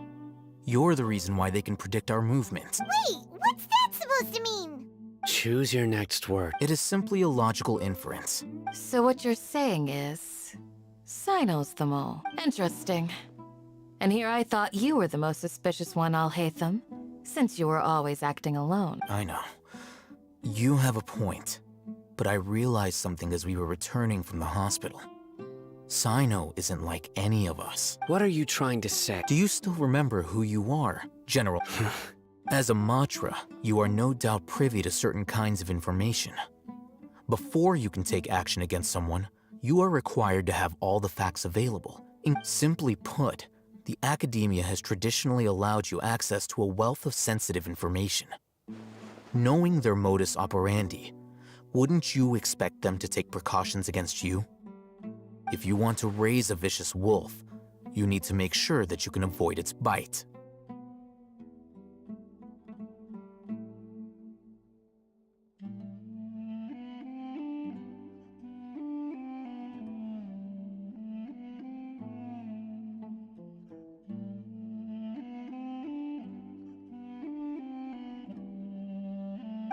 you're the reason why they can predict our movements. Wait, what's that supposed to mean? Choose your next word. It is simply a logical inference. So what you're saying is... Sino's the mole. Interesting. And here I thought you were the most suspicious one, Al-Haytham, since you were always acting alone. I know. You have a point. But I realized something as we were returning from the hospital. Sino isn't like any of us. What are you trying to say? Do you still remember who you are, General? As a Matra, you are no doubt privy to certain kinds of information. Before you can take action against someone, you are required to have all the facts available. Simply put, the academia has traditionally allowed you access to a wealth of sensitive information. Knowing their modus operandi, wouldn't you expect them to take precautions against you? If you want to raise a vicious wolf, you need to make sure that you can avoid its bite.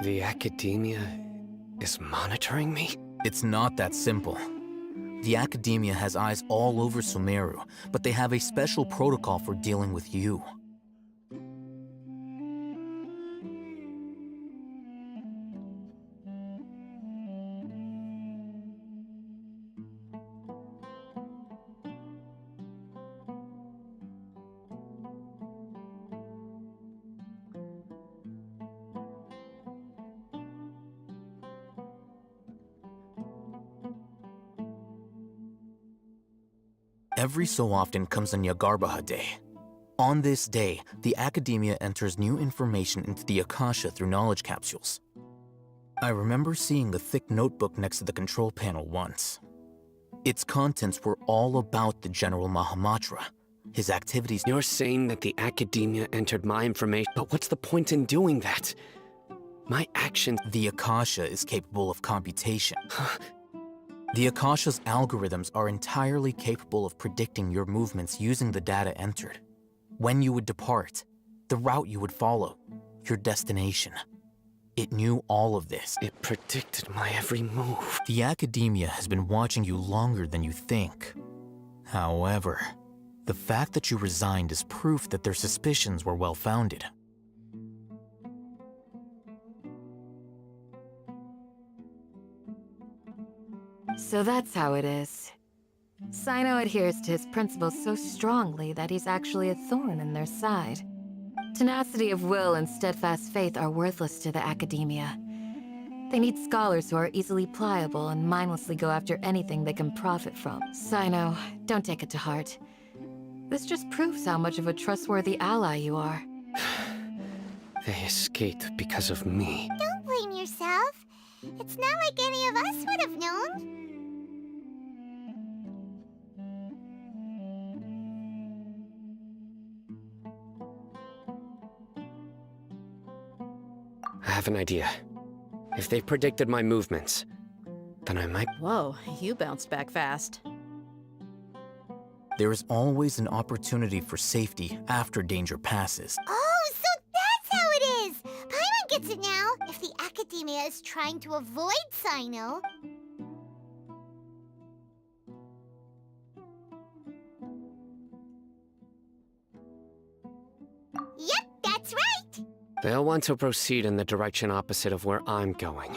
The academia is monitoring me? It's not that simple. The academia has eyes all over Sumeru, but they have a special protocol for dealing with you. Every so often comes a Nyagarbaha Day. On this day, the academia enters new information into the Akasha through knowledge capsules. I remember seeing a thick notebook next to the control panel once. Its contents were all about the General Mahamatra, his activities. You're saying that the academia entered my information, but what's the point in doing that? My actions... The Akasha is capable of computation. The Akasha's algorithms are entirely capable of predicting your movements using the data entered. When you would depart, the route you would follow, your destination. It knew all of this. It predicted my every move. The academia has been watching you longer than you think. However, the fact that you resigned is proof that their suspicions were well-founded. So that's how it is. Sino adheres to his principles so strongly that he's actually a thorn in their side. Tenacity of will and steadfast faith are worthless to the academia. They need scholars who are easily pliable and mindlessly go after anything they can profit from. Sino, don't take it to heart. This just proves how much of a trustworthy ally you are. They escaped because of me. Don't blame yourself. It's not like any of us would have known. I have an idea. If they predicted my movements, then I might... Whoa, you bounced back fast. There is always an opportunity for safety after danger passes. Oh, so that's how it is! Paimon gets it now. If the academia is trying to avoid Sino... Yep, that's right! They'll want to proceed in the direction opposite of where I'm going.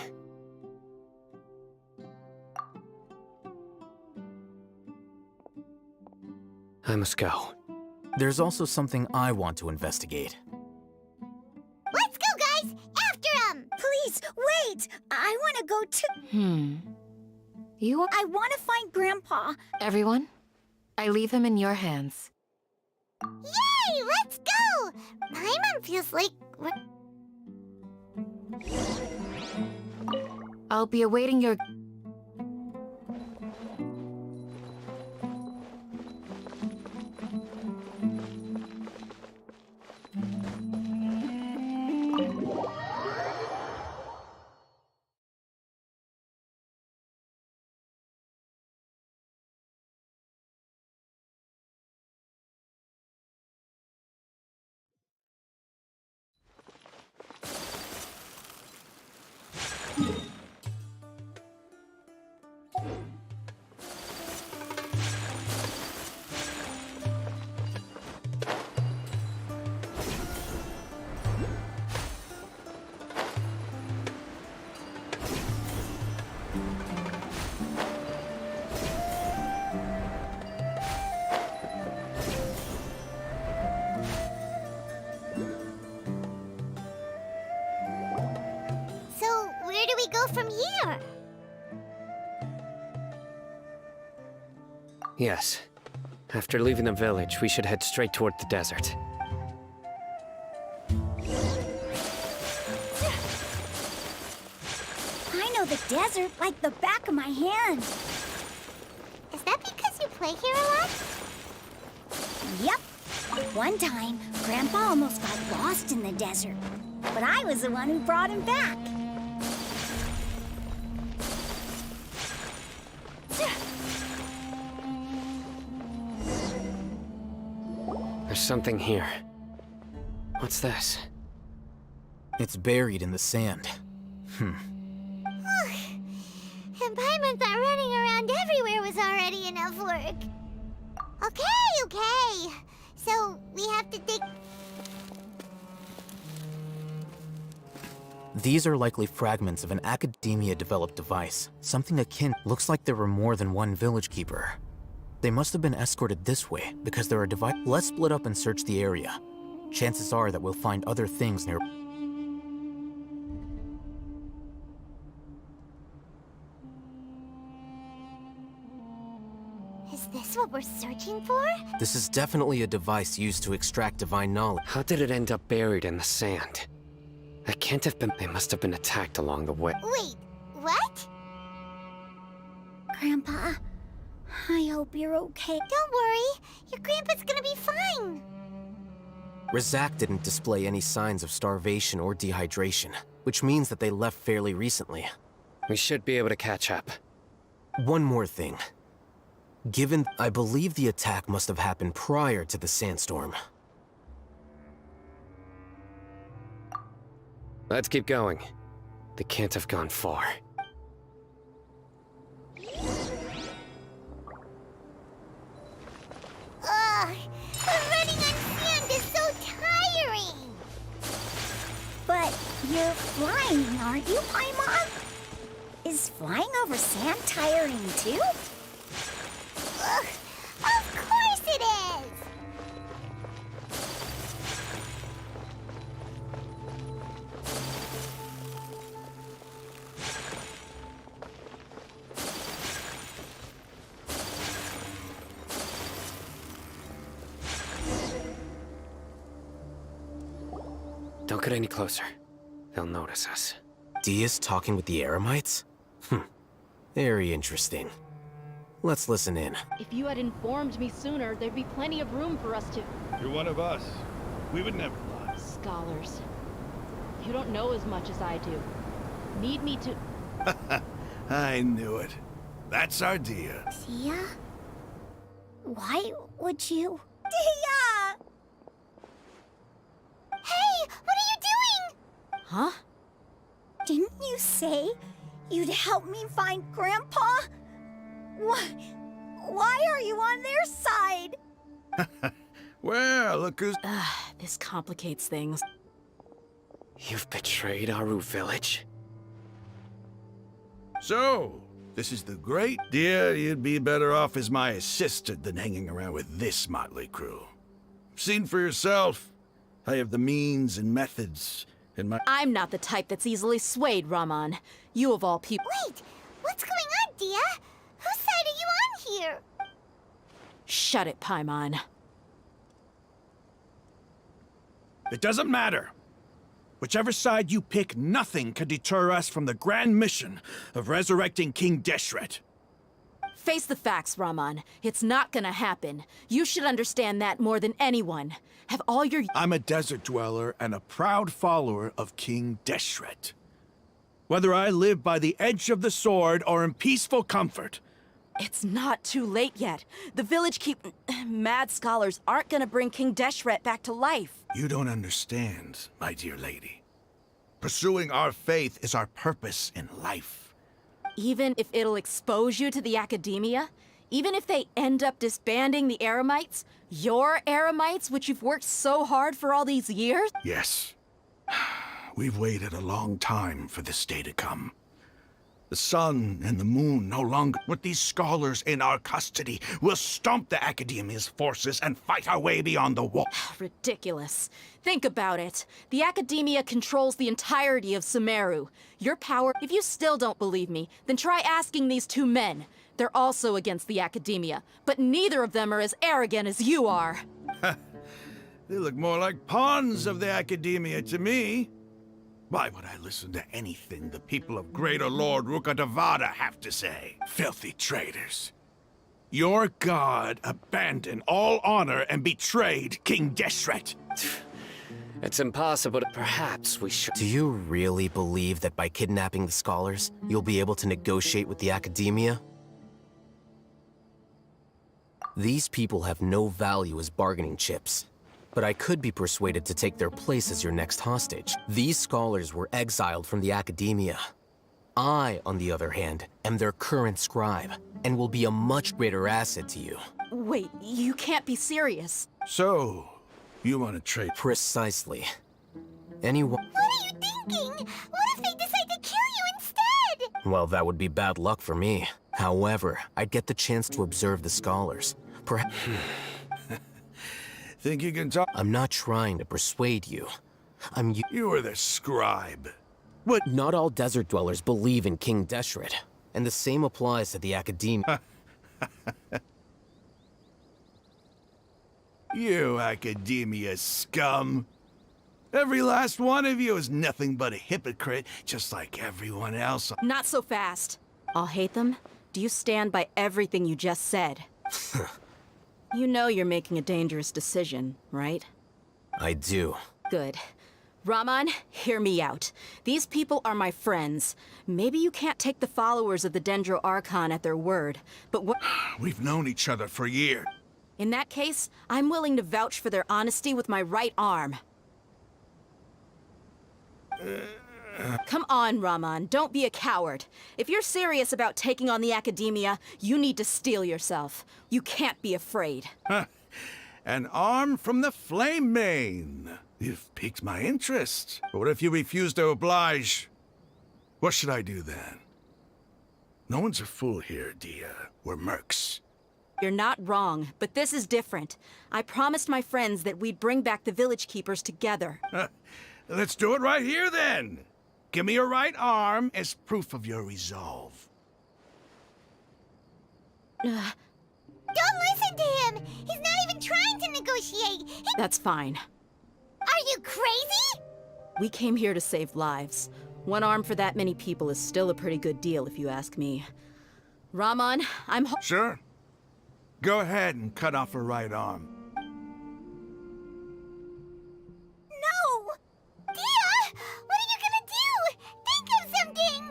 I must go. There's also something I want to investigate. Let's go, guys! After him! Please, wait! I want to go too. I want to find Grandpa. Everyone, I leave him in your hands. Yay! Let's go! Paimon feels like we're... I'll be awaiting your... So, where do we go from here? Yes. After leaving the village, we should head straight toward the desert. I know the desert like the back of my hand. Is that because you play here a lot? Yep. One time, Grandpa almost got lost in the desert, but I was the one who brought him back. There's something here. What's this? It's buried in the sand. And Paimon thought running around everywhere was already enough work. Okay. So, we have to dig... These are likely fragments of an Academia-developed device. Something akin. Looks like there were more than one village keeper. They must have been escorted this way, because there are devices. Let's split up and search the area. Chances are that we'll find other things near... Is this what we're searching for? This is definitely a device used to extract divine knowledge. How did it end up buried in the sand? That can't have been... They must have been attacked along the way. Wait, what? Grandpa, I hope you're okay. Don't worry, your grandpa's gonna be fine. Razak didn't display any signs of starvation or dehydration, which means that they left fairly recently. We should be able to catch up. One more thing. Given, I believe the attack must have happened prior to the sandstorm. Let's keep going. They can't have gone far. Ugh, but running on sand is so tiring. But you're flying, aren't you, Paimon? Is flying over sand tiring too? Ugh, of course it is. Don't get any closer. They'll notice us. Dia's talking with the Eremites? Very interesting. Let's listen in. If you had informed me sooner, there'd be plenty of room for us to... You're one of us. We would never lie. Scholars. You don't know as much as I do. Need me to... I knew it. That's our Dia. Dia? Why would you? Dia! Hey, what are you doing? Huh? Didn't you say you'd help me find Grandpa? Why are you on their side? Well, look who's... This complicates things. You've betrayed Aru village? So, this is the great Dia. You'd be better off as my assistant than hanging around with this motley crew. Seen for yourself. I have the means and methods, and my... I'm not the type that's easily swayed, Raman. You of all people... Wait, what's going on, Dia? Whose side are you on here? Shut it, Paimon. It doesn't matter. Whichever side you pick, nothing can deter us from the grand mission of resurrecting King Deshret. Face the facts, Raman. It's not gonna happen. You should understand that more than anyone. Have all your... I'm a desert dweller and a proud follower of King Deshret. Whether I live by the edge of the sword or in peaceful comfort. It's not too late yet. The village mad scholars aren't gonna bring King Deshret back to life. You don't understand, my dear lady. Pursuing our faith is our purpose in life. Even if it'll expose you to the Academia? Even if they end up disbanding the Eremites? Your Eremites, which you've worked so hard for all these years? Yes. We've waited a long time for this day to come. The sun and the moon no longer... With these scholars in our custody, we'll stomp the Academia's forces and fight our way beyond the wall. Ridiculous. Think about it. The Academia controls the entirety of Sumeru. Your power... If you still don't believe me, then try asking these two men. They're also against the academia, but neither of them are as arrogant as you are. They look more like pawns of the academia to me. Why would I listen to anything the people of Greater Lord Rukkhadevata have to say? Filthy traitors. Your god abandoned all honor and betrayed King Deshret. It's impossible to... Perhaps we should... Do you really believe that by kidnapping the scholars, you'll be able to negotiate with the academia? These people have no value as bargaining chips, but I could be persuaded to take their place as your next hostage. These scholars were exiled from the academia. I, on the other hand, am their current scribe, and will be a much greater asset to you. Wait, you can't be serious. So, you want to trade? Precisely. Anyone... What are you thinking? What if they decide to kill you instead? Well, that would be bad luck for me. However, I'd get the chance to observe the scholars. Perhaps... Think you can talk? I'm not trying to persuade you. You were the scribe. What? Not all desert dwellers believe in King Deshret, and the same applies to the academia. You academia scum. Every last one of you is nothing but a hypocrite, just like everyone else. Not so fast. I'll hate them. Do you stand by everything you just said? You know you're making a dangerous decision, right? I do. Good. Raman, hear me out. These people are my friends. Maybe you can't take the followers of the Dendro Archon at their word, but what— We've known each other for years. In that case, I'm willing to vouch for their honesty with my right arm. Come on, Raman, don't be a coward. If you're serious about taking on the academia, you need to steel yourself. You can't be afraid. An arm from the Flame Mane. You've piqued my interest. But what if you refuse to oblige? What should I do then? No one's a fool here, Dia. We're mercs. You're not wrong, but this is different. I promised my friends that we'd bring back the village keepers together. Let's do it right here, then. Give me your right arm as proof of your resolve. Don't listen to him! He's not even trying to negotiate! That's fine. Are you crazy? We came here to save lives. One arm for that many people is still a pretty good deal, if you ask me. Raman, I'm Sure. Go ahead and cut off her right arm. No! Dia! What are you gonna do? Think of something!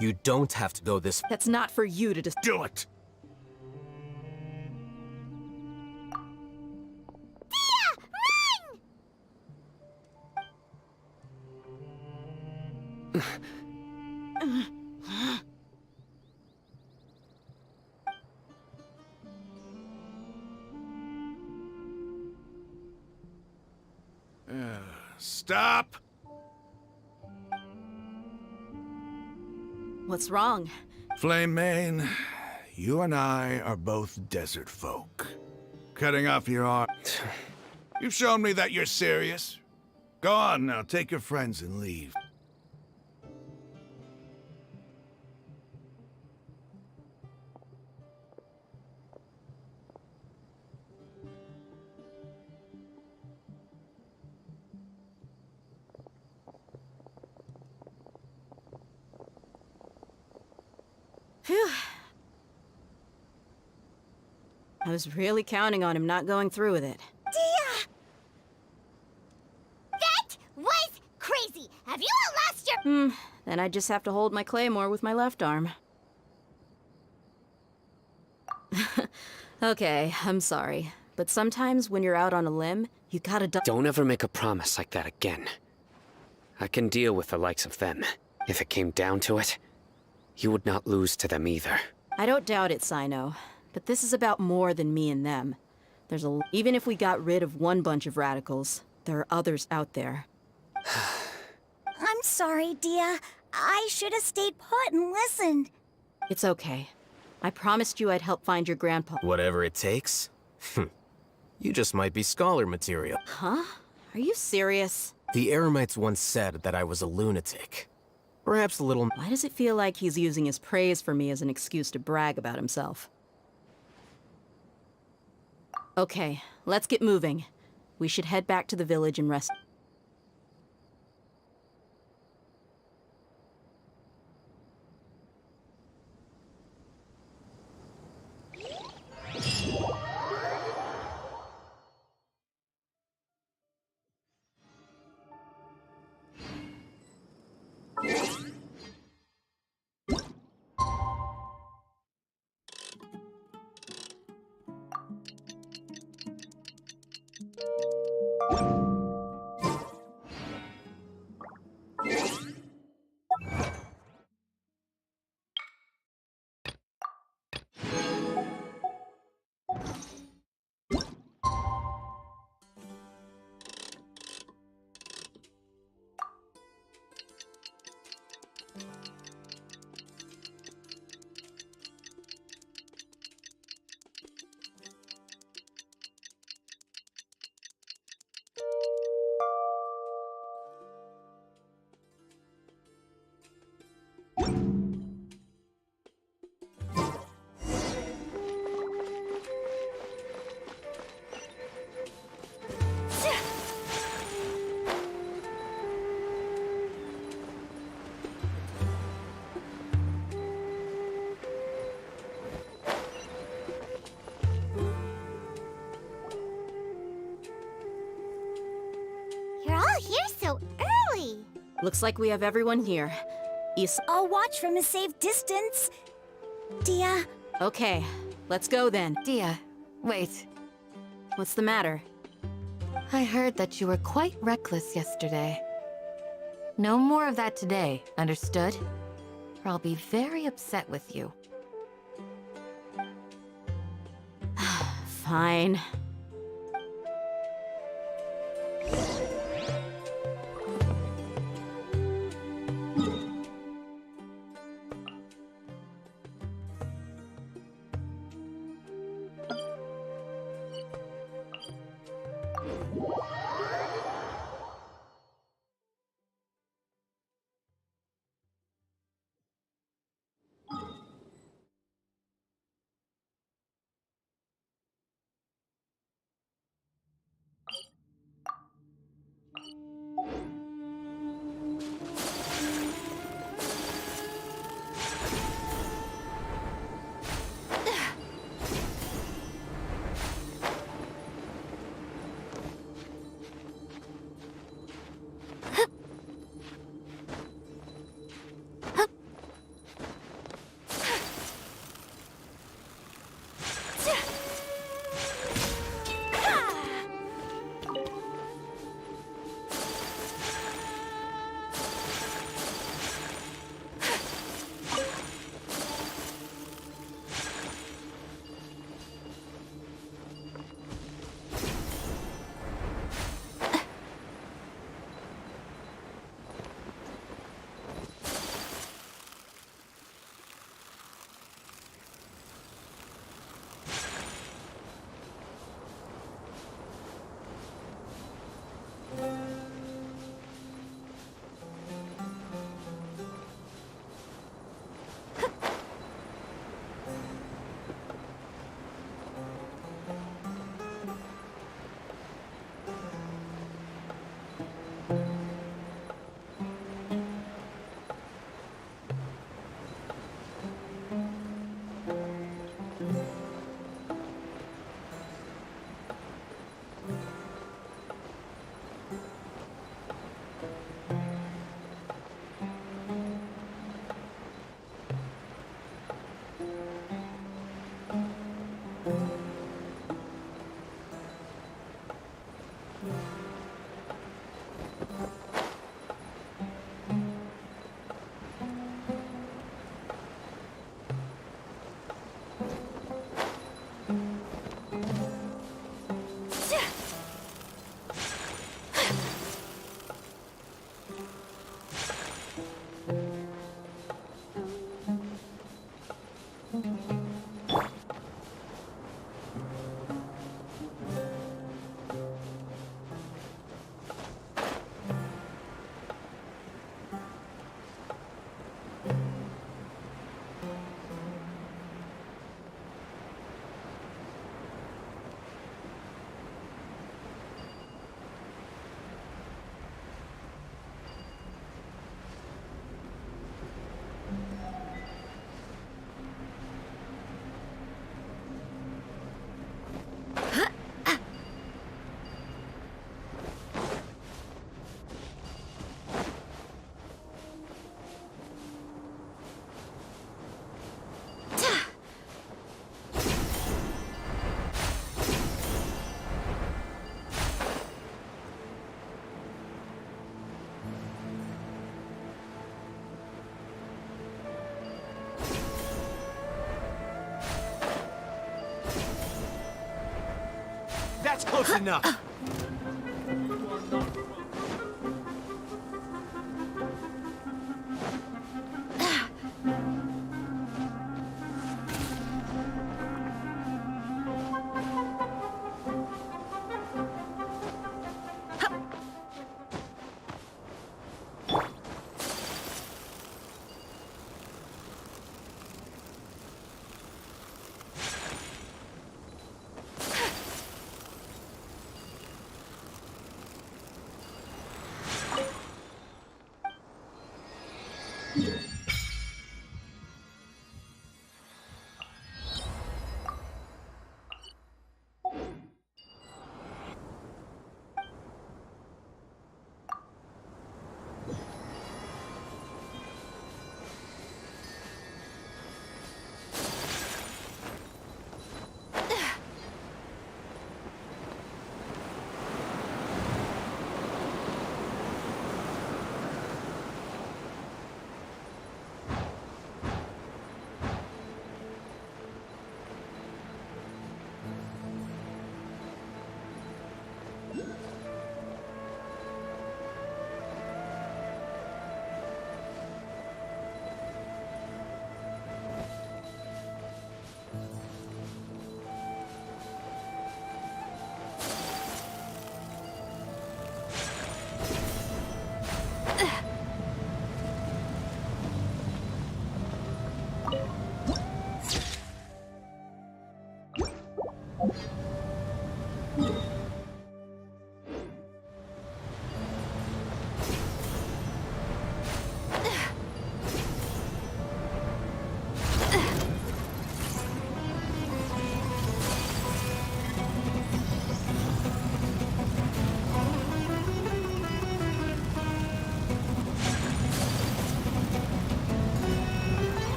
You don't have to go this— That's not for you to do it! Dia! Run! Stop! What's wrong? Flame Mane, you and I are both desert folk. Cutting off your arm. You've shown me that you're serious. Go on now, take your friends and leave. Phew. I was really counting on him not going through with it. Dia! That was crazy! Have you all lost your— Then I just have to hold my claymore with my left arm. Okay, I'm sorry. But sometimes when you're out on a limb, you gotta Don't ever make a promise like that again. I can deal with the likes of them. If it came down to it, you would not lose to them either. I don't doubt it, Sino. But this is about more than me and them. Even if we got rid of one bunch of radicals, there are others out there. I'm sorry, Dia. I should have stayed put and listened. It's okay. I promised you I'd help find your grandpa. Whatever it takes? You just might be scholar material. Huh? Are you serious? The Eremites once said that I was a lunatic. Perhaps a little. Why does it feel like he's using his praise for me as an excuse to brag about himself? Okay, let's get moving. We should head back to the village and rest. You're all here so early. Looks like we have everyone here. I'll watch from a safe distance. Dia. Okay, let's go then. Dia, wait. What's the matter? I heard that you were quite reckless yesterday. No more of that today, understood? Or I'll be very upset with you. Fine. That's close enough.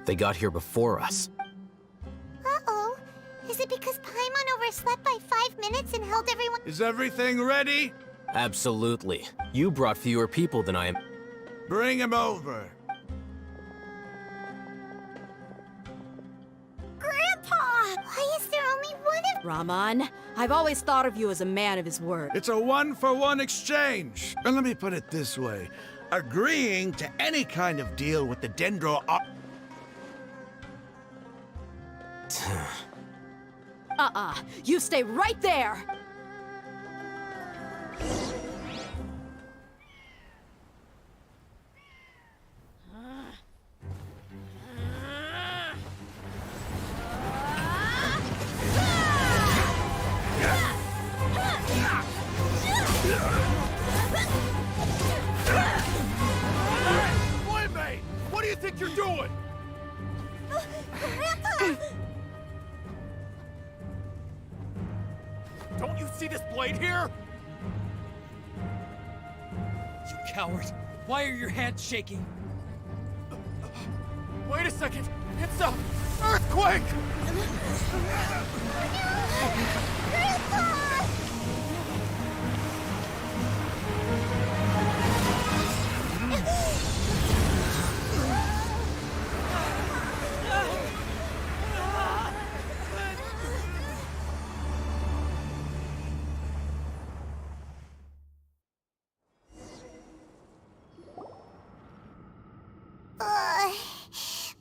They got here before us. Uh-oh. Is it because Paimon overslept by 5 minutes and held everyone— Is everything ready? Absolutely. You brought fewer people than I am. Bring him over. Grandpa! Why is there only one of— Raman, I've always thought of you as a man of his word. It's a one-for-one exchange. And let me put it this way. Agreeing to any kind of deal with the Dendro You stay right there! Playmate! What do you think you're doing? Grandpa! Don't you see this blade here? You coward! Why are your hands shaking? Wait a second! It's a earthquake! Grandpa!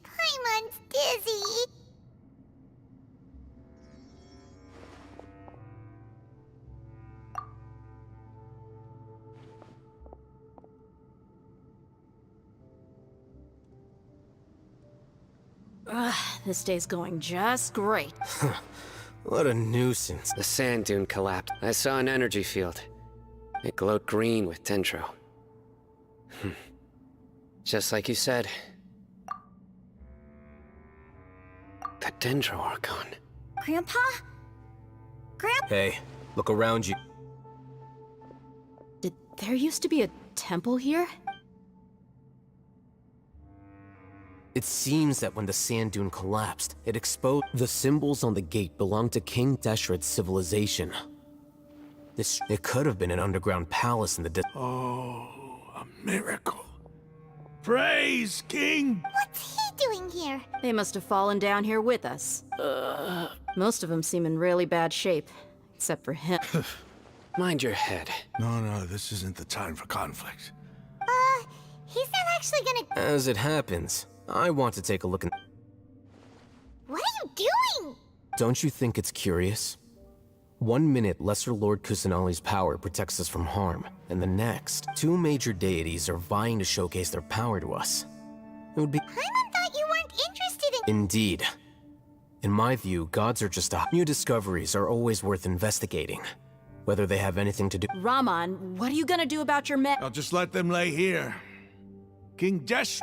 Paimon's dizzy. This day's going just great. What a nuisance. The sand dune collapsed. I saw an energy field. It glowed green with dendro. Just like you said. The dendro Archon. Grandpa? Grandpa? Hey, look around you. Did there used to be a temple here? It seems that when the sand dune collapsed, it exposed the symbols on the gate belonged to King Deshret's civilization. It could have been an underground palace in the Oh, a miracle. Praise King! What's he doing here? They must have fallen down here with us. Most of them seem in really bad shape, except for him. Mind your head. No, this isn't the time for conflict. He's not actually gonna— As it happens, I want to take a look. What are you doing? Don't you think it's curious? 1 minute, Lesser Lord Kusanali's power protects us from harm, and the next, 2 major deities are vying to showcase their power to us. It would be— Paimon thought you weren't interested in— Indeed. In my view, gods are just new discoveries are always worth investigating, whether they have anything to do— Raman, what are you gonna do about your men? I'll just let them lay here. King Desh—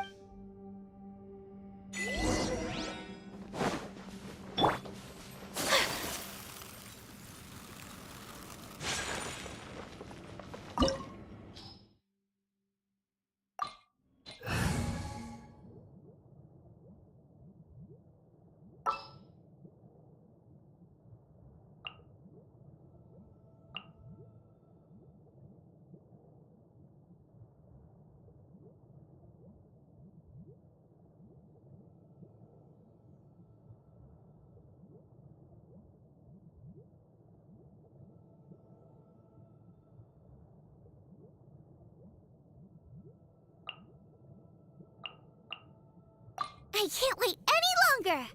I can't wait any longer!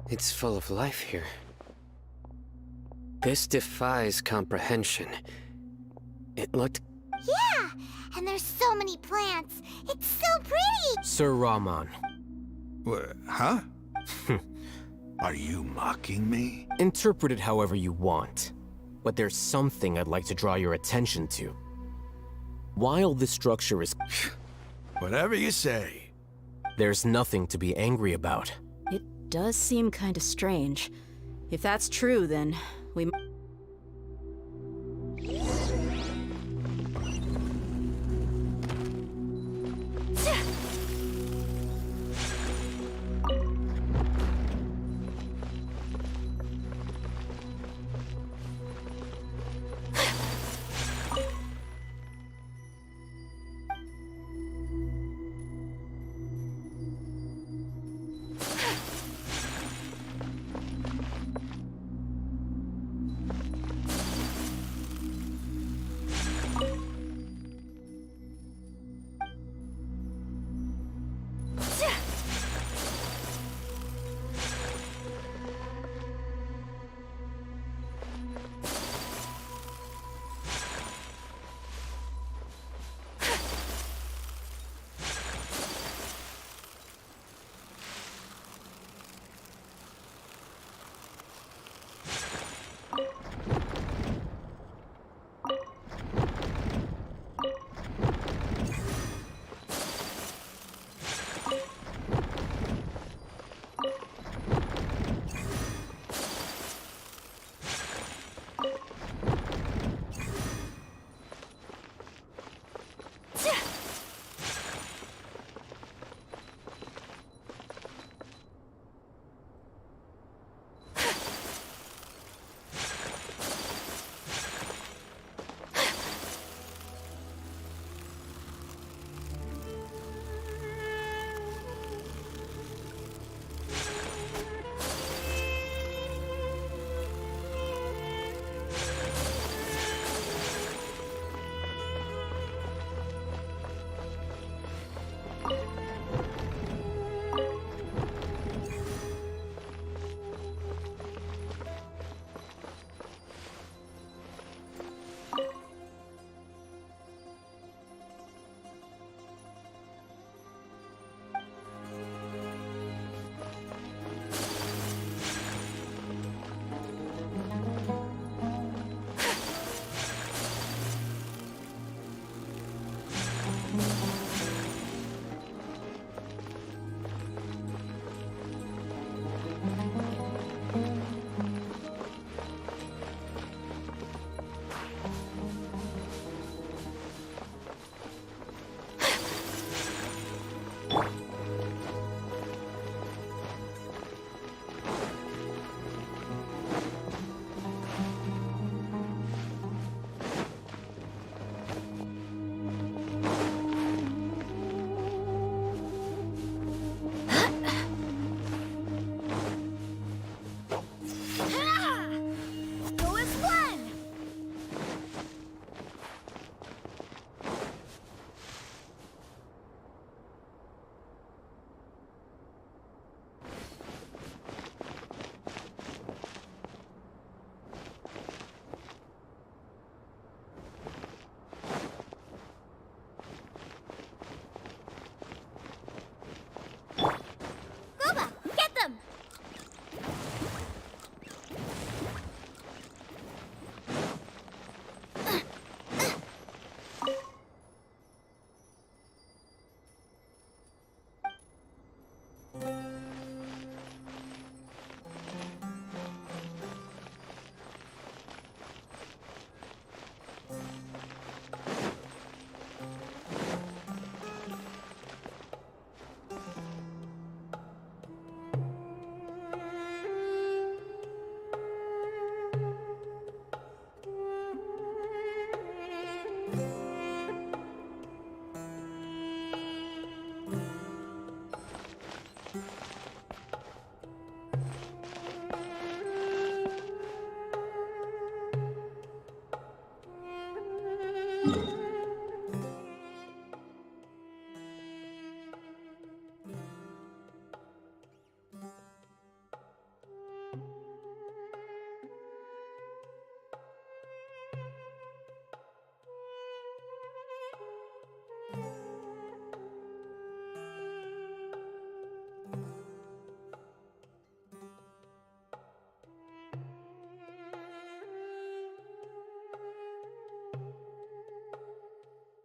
It's full of life here. This defies comprehension. It looked... Yeah, and there's so many plants. It's so pretty! Sir Rahman. Huh? Are you mocking me? Interpret it however you want. But there's something I'd like to draw your attention to. While this structure is... Whatever you say. There's nothing to be angry about. It does seem kind of strange. If that's true, then we...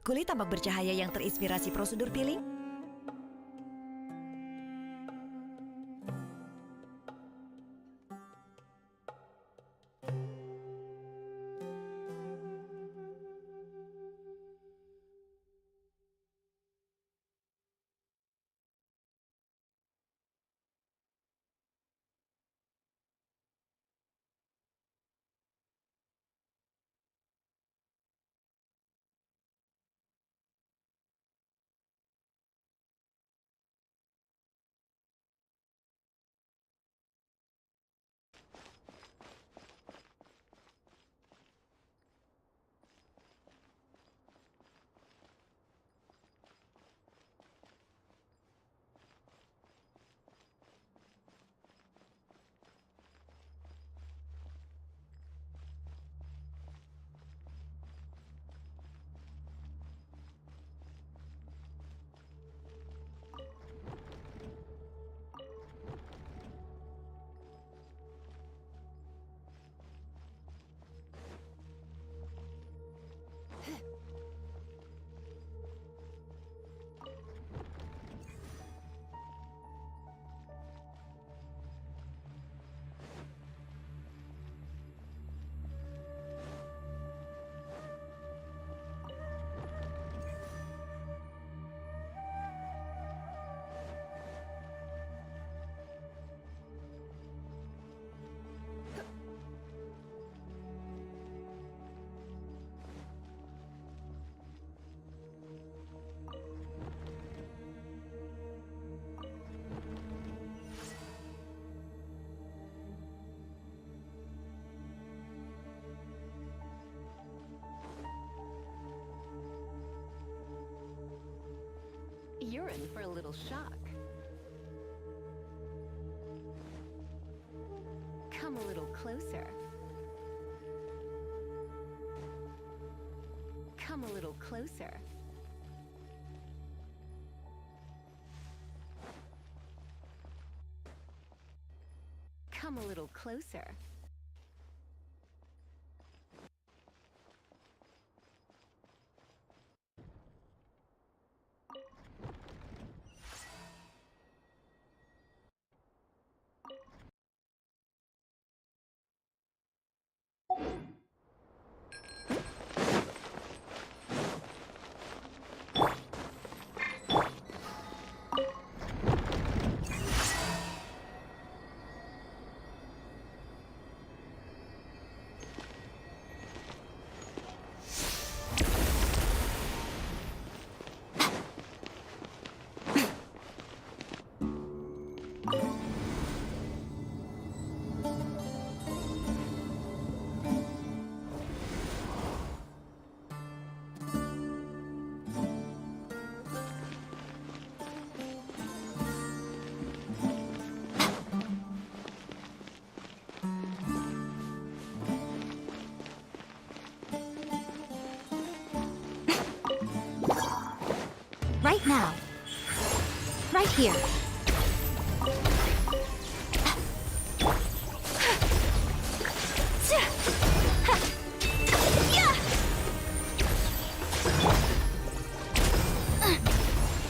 Kulit tampak bercahaya yang terinspirasi prosedur peeling. You're in for a little shock. Come a little closer. Come a little closer. Come a little closer. Right now. Right here.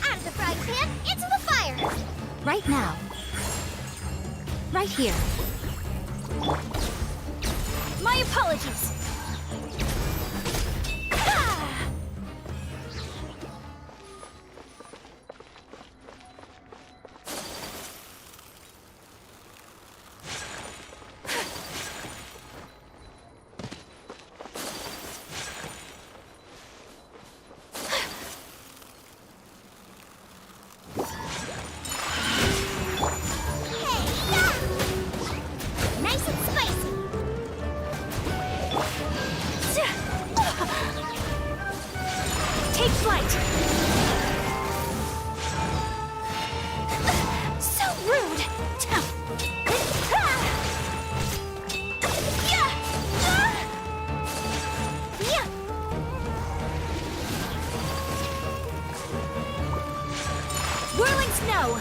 Out of the frying pan, into the fire! Right now. Right here. My apologies. Nice and spicy! Take flight. So rude. Whirling snow.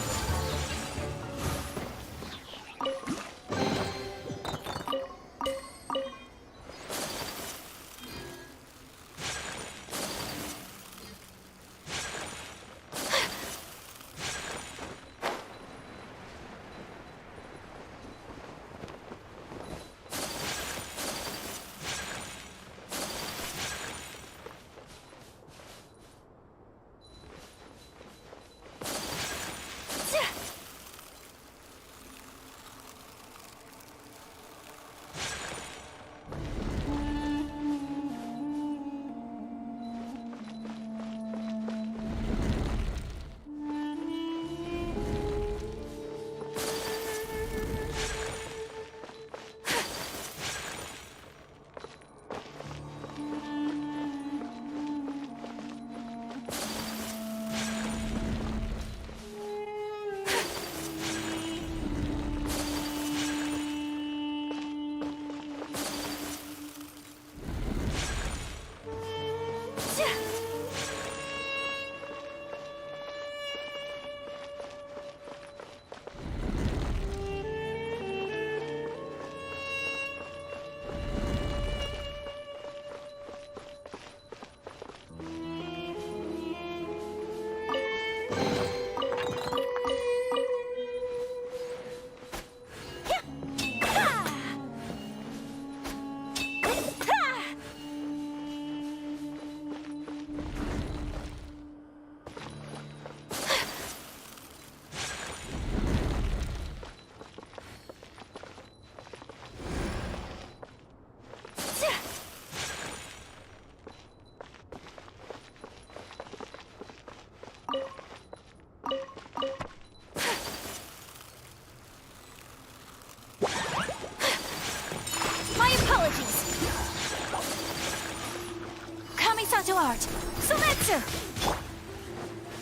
Martial art! Sumeru!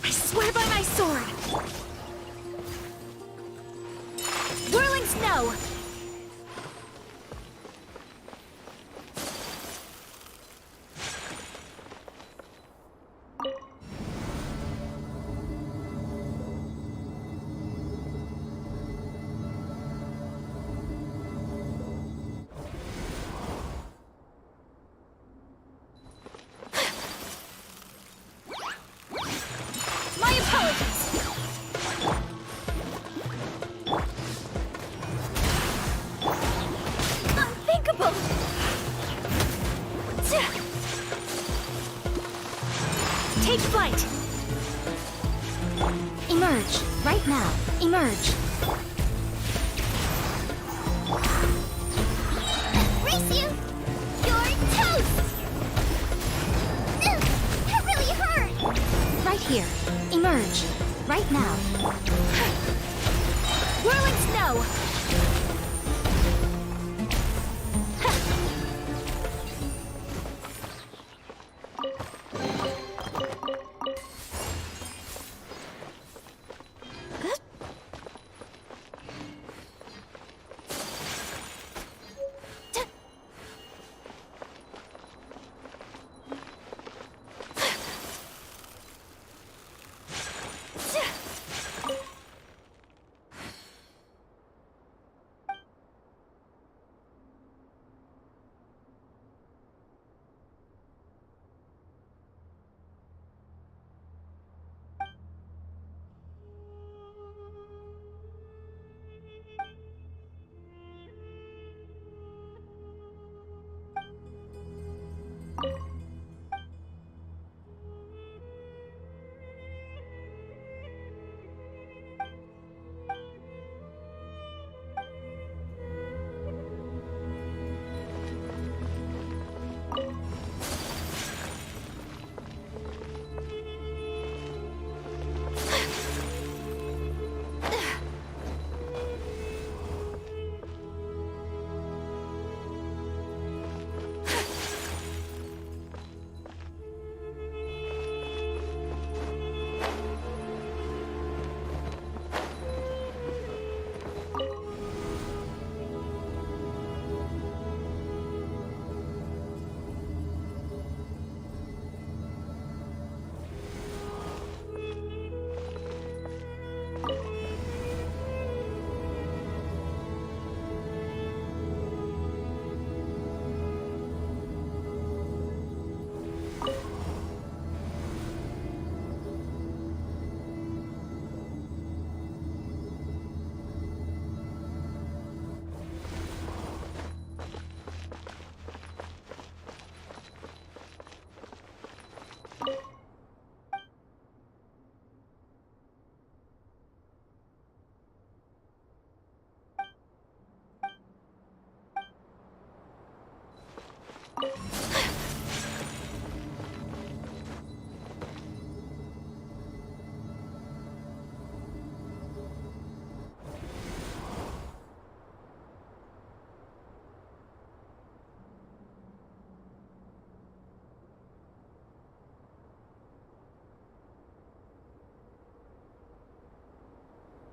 I swear by my sword! Whirling snow! My apologies! Unthinkable! Take flight! Emerge, right now. Emerge. Race you! You're toast! Ugh, that really hurt! Right here. Emerge, right now. Whirling snow!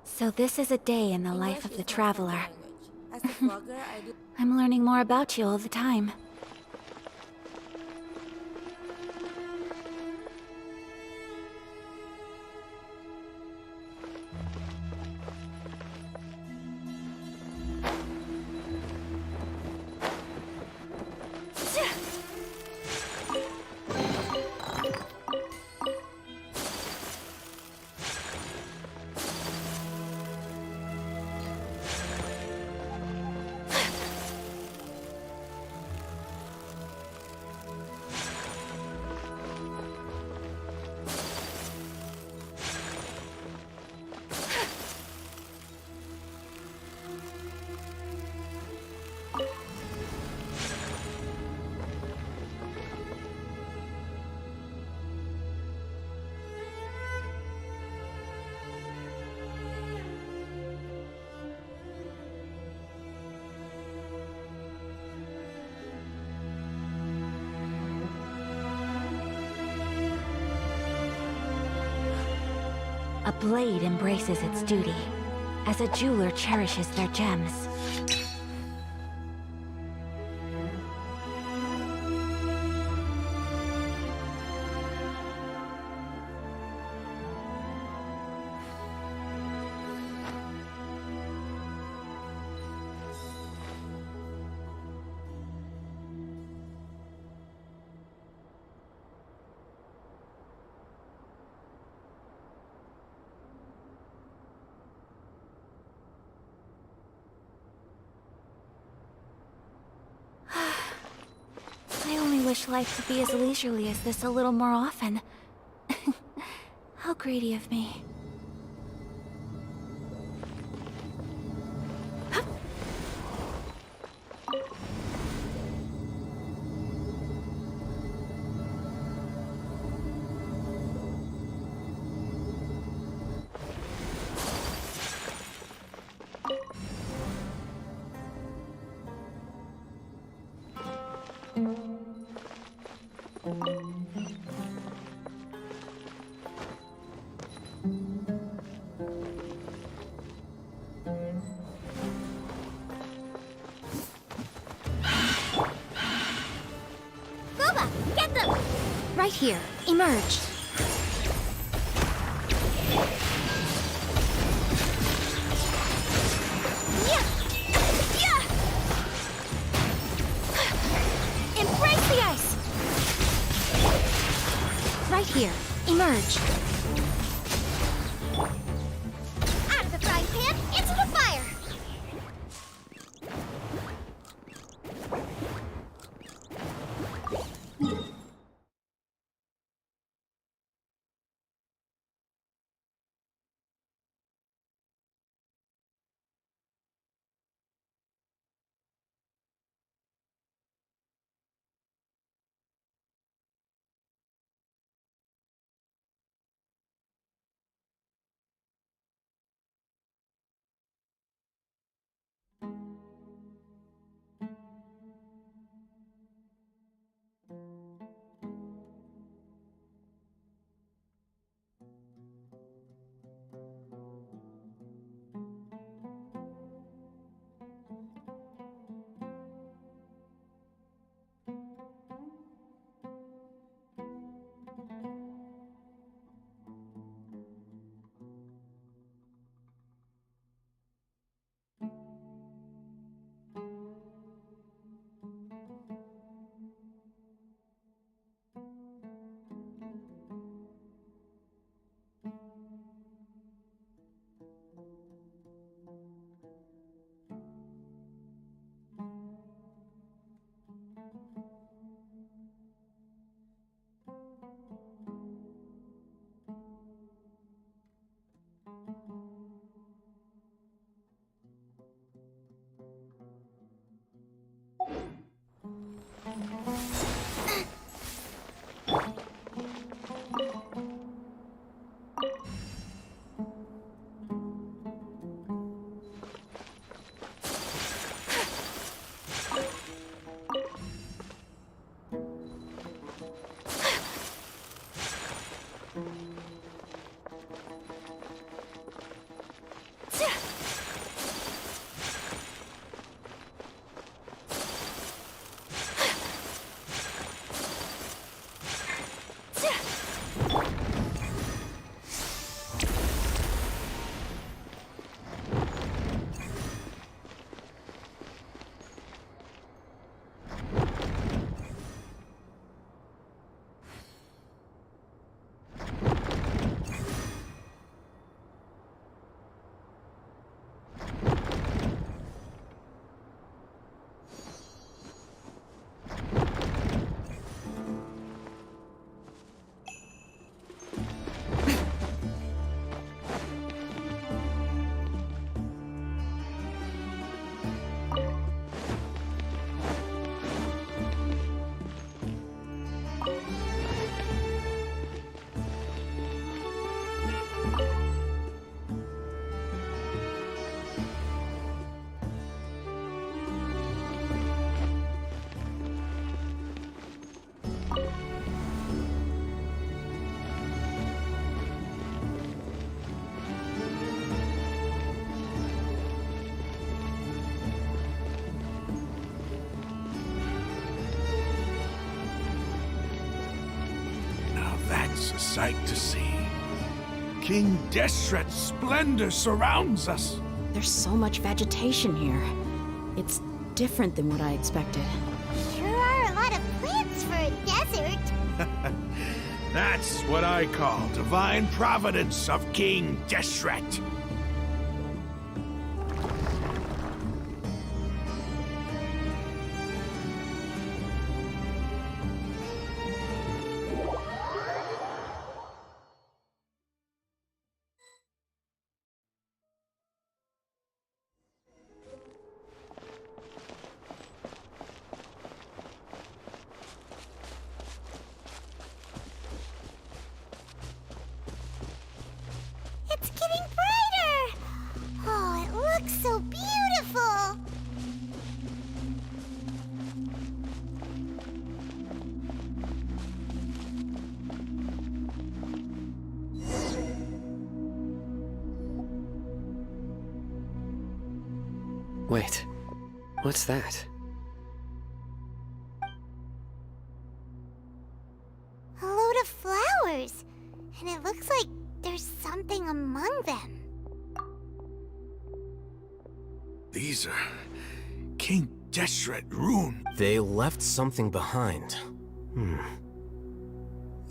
So this is a day in the life of the traveler. I'm learning more about you all the time. A blade embraces its duty, as a jeweler cherishes their gems. I only wish life could be as leisurely as this a little more often. How greedy of me. Boba, get them! Right here, emerge. Yeah! Yeah! Embrace the ice! Right here, emerge. Out of the frying pan, into the fire! a sight to see. King Deshret's splendor surrounds us. There's so much vegetation here. It's different than what I expected. Sure are a lot of plants for a desert. That's what I call divine providence of King Deshret. It's getting brighter! Oh, it looks so beautiful! Wait, what's that? A load of flowers. And it looks like there's something among them. These are King Deshret runes. They left something behind.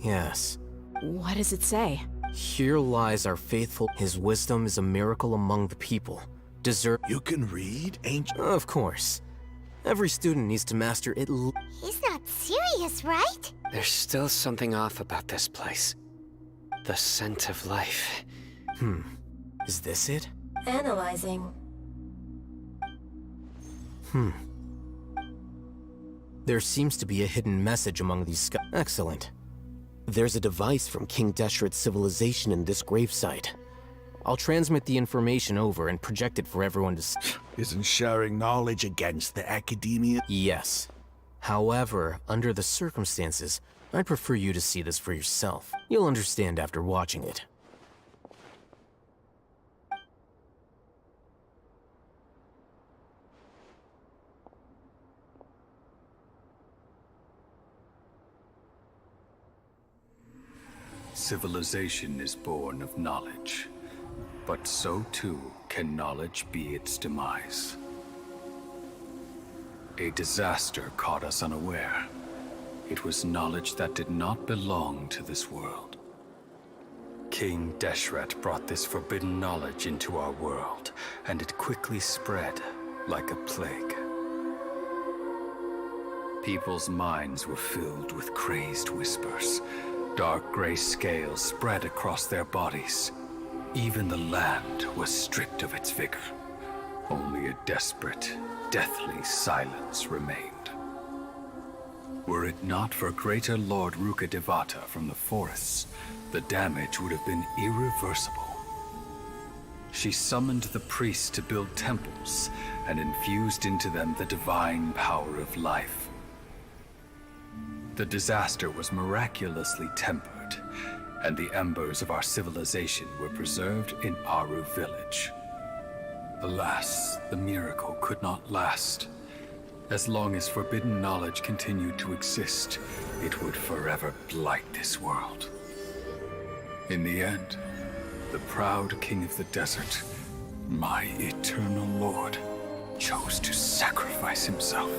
Yes. What does it say? Here lies our faithful. His wisdom is a miracle among the people. You can read, ancient? Of course. Every student needs to master it. He's not serious, right? There's still something off about this place. The scent of life. Is this it? Analyzing. There seems to be a hidden message among these Excellent. There's a device from King Deshret's civilization in this gravesite. I'll transmit the information over and project it for everyone to see. Isn't sharing knowledge against the academia? Yes. However, under the circumstances, I'd prefer you to see this for yourself. You'll understand after watching it. Civilization is born of knowledge, but so too can knowledge be its demise. A disaster caught us unaware. It was knowledge that did not belong to this world. King Deshret brought this forbidden knowledge into our world, and it quickly spread like a plague. People's minds were filled with crazed whispers. Dark gray scales spread across their bodies. Even the land was stripped of its vigor. Only a desperate, deathly silence remained. Were it not for greater Lord Rukkhadevata from the forests, the damage would have been irreversible. She summoned the priests to build temples and infused into them the divine power of life. The disaster was miraculously tempered, and the embers of our civilization were preserved in Aru village. Alas, the miracle could not last. As long as forbidden knowledge continued to exist, it would forever blight this world. In the end, the proud king of the desert, my eternal lord, chose to sacrifice himself.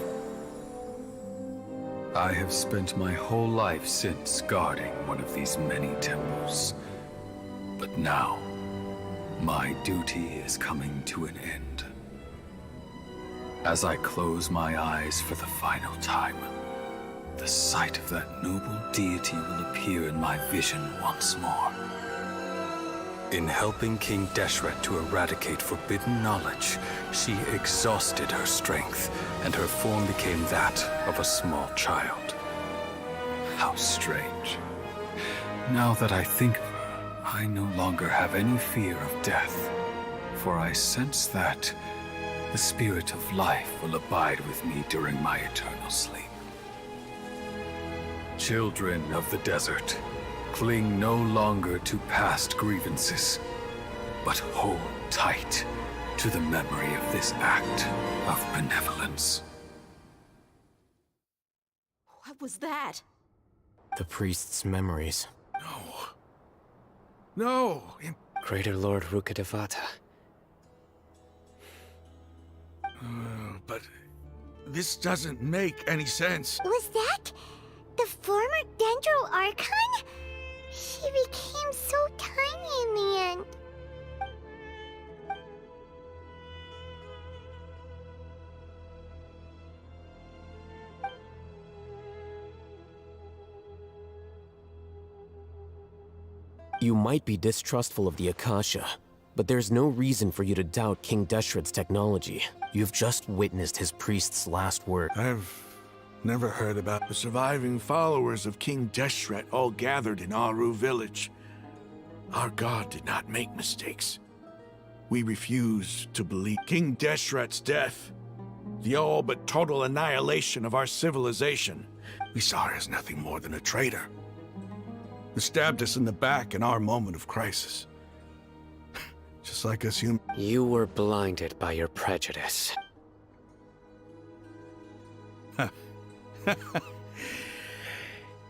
I have spent my whole life since guarding one of these many temples. But now, my duty is coming to an end. As I close my eyes for the final time, the sight of that noble deity will appear in my vision once more. In helping King Deshret to eradicate forbidden knowledge, she exhausted her strength, and her form became that of a small child. How strange. Now that I think of her, I no longer have any fear of death, for I sense that the spirit of life will abide with me during my eternal sleep. Children of the desert, cling no longer to past grievances, but hold tight to the memory of this act of benevolence. What was that? The priest's memories. No. No. Greater Lord Rukkhadevata. But this doesn't make any sense. Was that the former Dendro Archon? She became so tiny in the end. You might be distrustful of the Akasha, but there's no reason for you to doubt King Deshret's technology. You've just witnessed his priest's last word. I've never heard about the surviving followers of King Deshret all gathered in Aru village. Our god did not make mistakes. We refuse to believe King Deshret's death, the all but total annihilation of our civilization. We saw her as nothing more than a traitor, who stabbed us in the back in our moment of crisis. Just like us humans. You were blinded by your prejudice.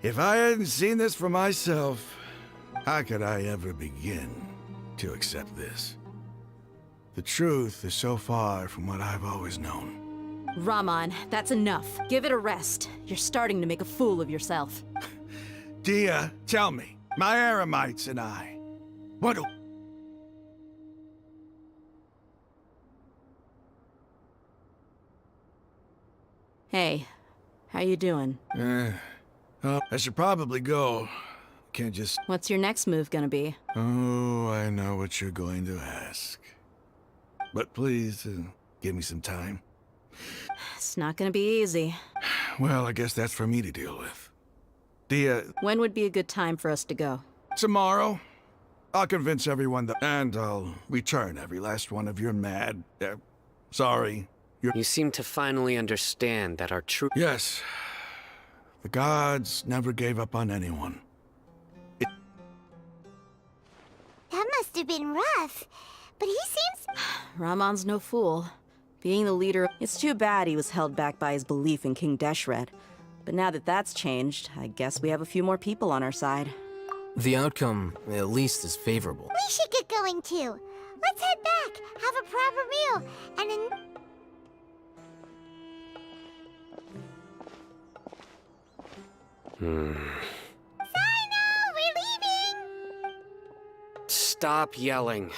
If I hadn't seen this for myself, how could I ever begin to accept this? The truth is so far from what I've always known. Raman, that's enough. Give it a rest. You're starting to make a fool of yourself. Dia, tell me, my Eremites and I, what do... Hey, how you doing? I should probably go. Can't just... What's your next move gonna be? Oh, I know what you're going to ask. But please, give me some time. It's not gonna be easy. Well, I guess that's for me to deal with. Dia... When would be a good time for us to go? Tomorrow. I'll convince everyone that... And I'll return every last one of your mad... sorry. You seem to finally understand that our true... Yes. The gods never gave up on anyone. That must have been rough. But he seems... Raman's no fool. Being the leader... It's too bad he was held back by his belief in King Deshret. But now that that's changed, I guess we have a few more people on our side. The outcome, at least, is favorable. We should get going too. Let's head back, have a proper meal, and then... Sino, we're leaving! Stop yelling.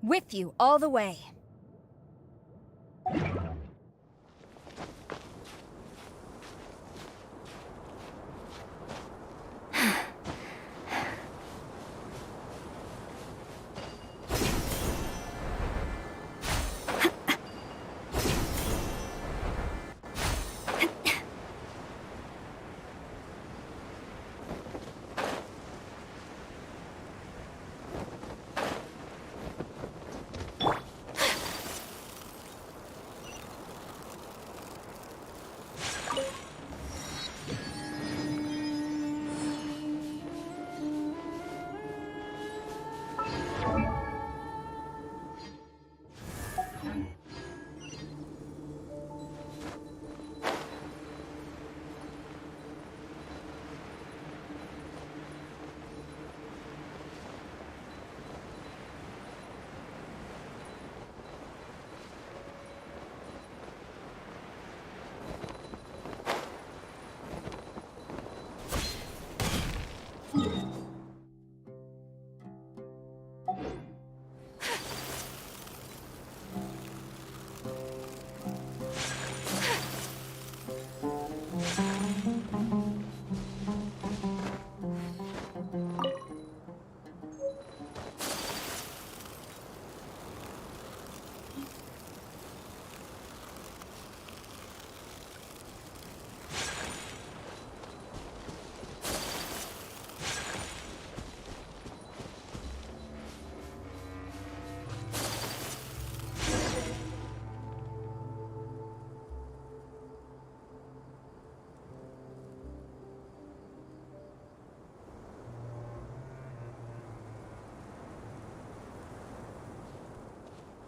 With you all the way.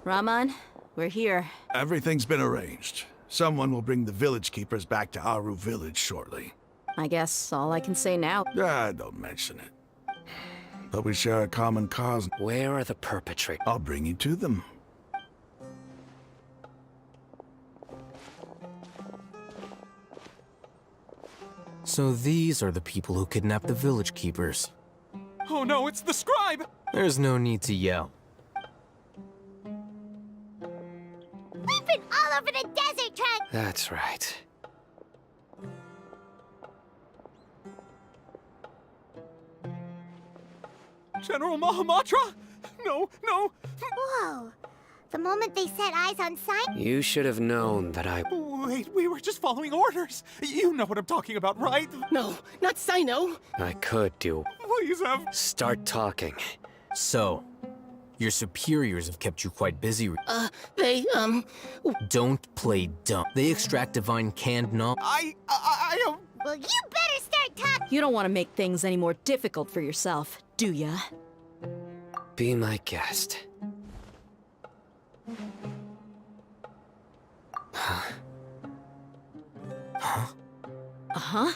Raman, we're here. Everything's been arranged. Someone will bring the village keepers back to Aru village shortly. I guess all I can say now. Don't mention it. But we share a common cause. Where are the perpetrators? I'll bring you to them. So these are the people who kidnapped the village keepers. Oh no, it's the scribe! There's no need to yell. We've been all over the desert trying... That's right. General Mahamatra? No, no! Whoa. The moment they set eyes on Sign... You should have known that I... Wait, we were just following orders. You know what I'm talking about, right? No, not Sino. I could do... Please, Start talking. So, your superiors have kept you quite busy. They, Don't play dumb. They extract divine canned knowledge. Well, you better start talking. You don't want to make things any more difficult for yourself, do ya? Be my guest. Uh-huh.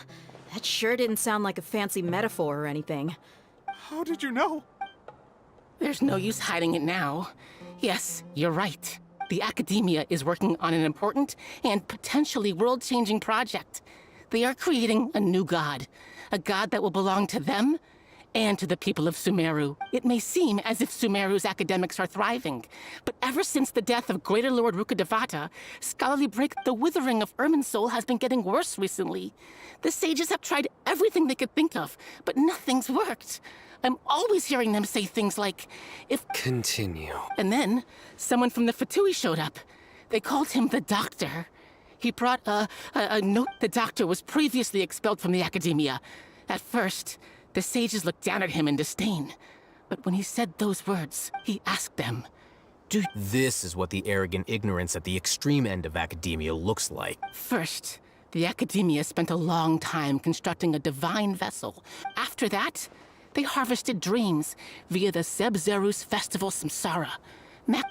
That sure didn't sound like a fancy metaphor or anything. How did you know? There's no use hiding it now. Yes, you're right. The Academia is working on an important and potentially world-changing project. They are creating a new god. A god that will belong to them and to the people of Sumeru. It may seem as if Sumeru's academics are thriving, but ever since the death of Greater Lord Rukkhadevata, scholarly break the withering of Irminsul has been getting worse recently. The sages have tried everything they could think of, but nothing's worked. I'm always hearing them say things like, if... Continue. And then, someone from the Fatui showed up. They called him the Doctor. He brought a note. The Doctor was previously expelled from the Academia. At first, the sages looked down at him in disdain. But when he said those words, he asked them, This is what the arrogant ignorance at the extreme end of academia looks like. First, the Academia spent a long time constructing a divine vessel. After that, they harvested dreams via the Zeb-Zerus Festival Samsara.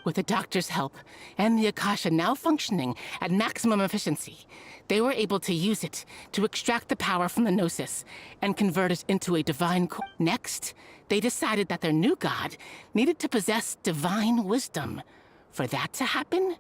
With the Doctor's help, and the Akasha now functioning at maximum efficiency, they were able to use it to extract the power from the Gnosis and convert it into a divine core. Next, they decided that their new god needed to possess divine wisdom. For that to happen,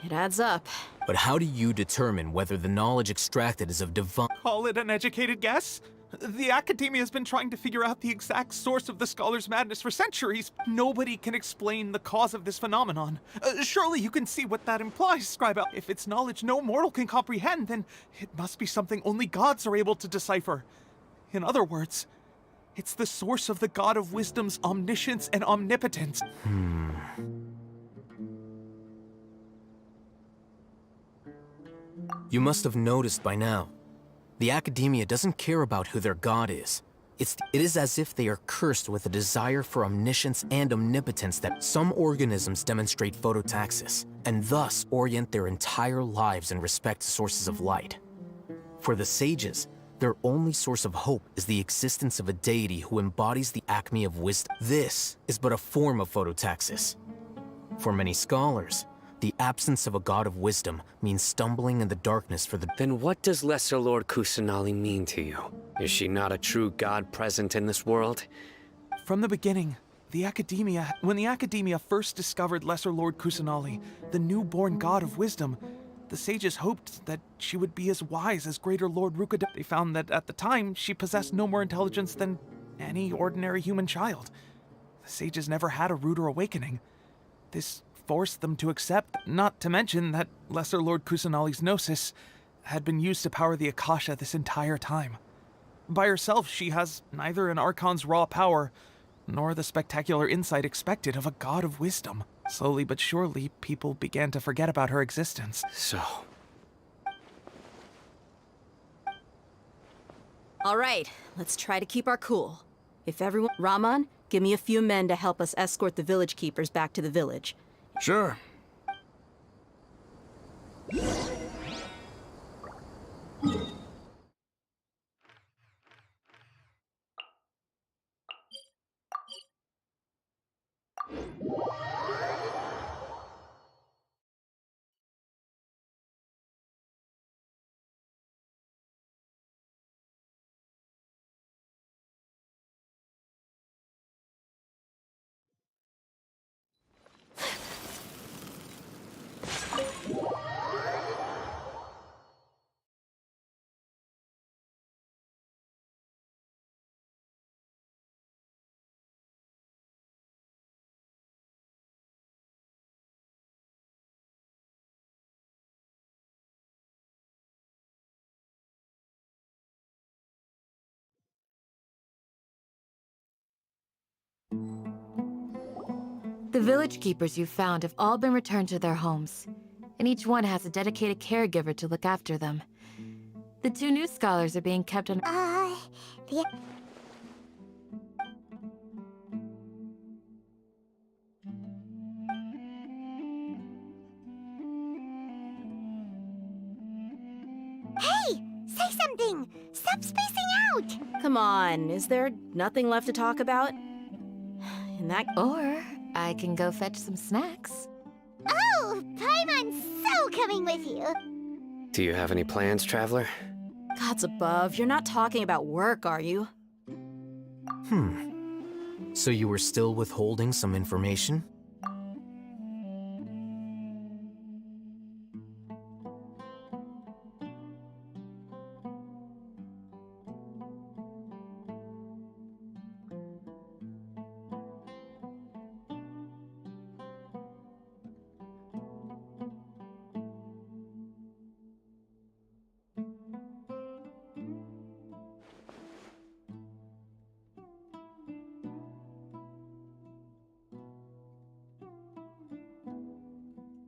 it adds up. But how do you determine whether the knowledge extracted is of divine... Call it an educated guess? The Academia has been trying to figure out the exact source of the Scholar's madness for centuries. Nobody can explain the cause of this phenomenon. Surely you can see what that implies, Scribe. If it's knowledge no mortal can comprehend, then it must be something only gods are able to decipher. In other words, it's the source of the God of Wisdom's omniscience and omnipotence. You must have noticed by now. The Academia doesn't care about who their god is. It is as if they are cursed with a desire for omniscience and omnipotence that some organisms demonstrate phototaxis, and thus orient their entire lives in respect to sources of light. For the sages, their only source of hope is the existence of a deity who embodies the acme of wisdom. This is but a form of phototaxis. For many scholars, the absence of a god of wisdom means stumbling in the darkness for the— Then what does Lesser Lord Kusanali mean to you? Is she not a true god present in this world? From the beginning, when the Academia first discovered Lesser Lord Kusanali, the newborn god of wisdom, the sages hoped that she would be as wise as Greater Lord Rukada. They found that at the time, she possessed no more intelligence than any ordinary human child. The sages never had a ruder awakening. This forced them to accept, not to mention that Lesser Lord Kusanali's gnosis had been used to power the Akasha this entire time. By herself, she has neither an Archon's raw power, nor the spectacular insight expected of a god of wisdom. Slowly but surely, people began to forget about her existence. So... All right, let's try to keep our cool. If everyone... Raman, give me a few men to help us escort the village keepers back to the village. Sure. The village keepers you found have all been returned to their homes, and each one has a dedicated caregiver to look after them. The 2 new scholars are being kept in— Hey! Say something! Stop spacing out! Come on, is there nothing left to talk about? In that... Or I can go fetch some snacks. Oh! Paimon's so coming with you! Do you have any plans, Traveler? Gods above, you're not talking about work, are you? So you were still withholding some information?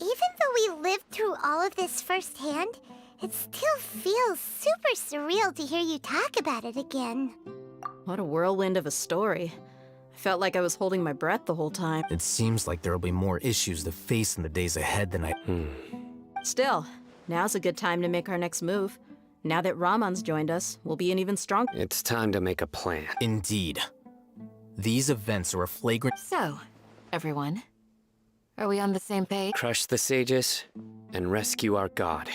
Even though we lived through all of this firsthand, it still feels super surreal to hear you talk about it again. What a whirlwind of a story. I felt like I was holding my breath the whole time. It seems like there'll be more issues to face in the days ahead than I... Still, now's a good time to make our next move. Now that Raman's joined us, we'll be an even stronger... It's time to make a plan. Indeed. These events are a flagrant... So, everyone, are we on the same page? Crush the sages and rescue our god.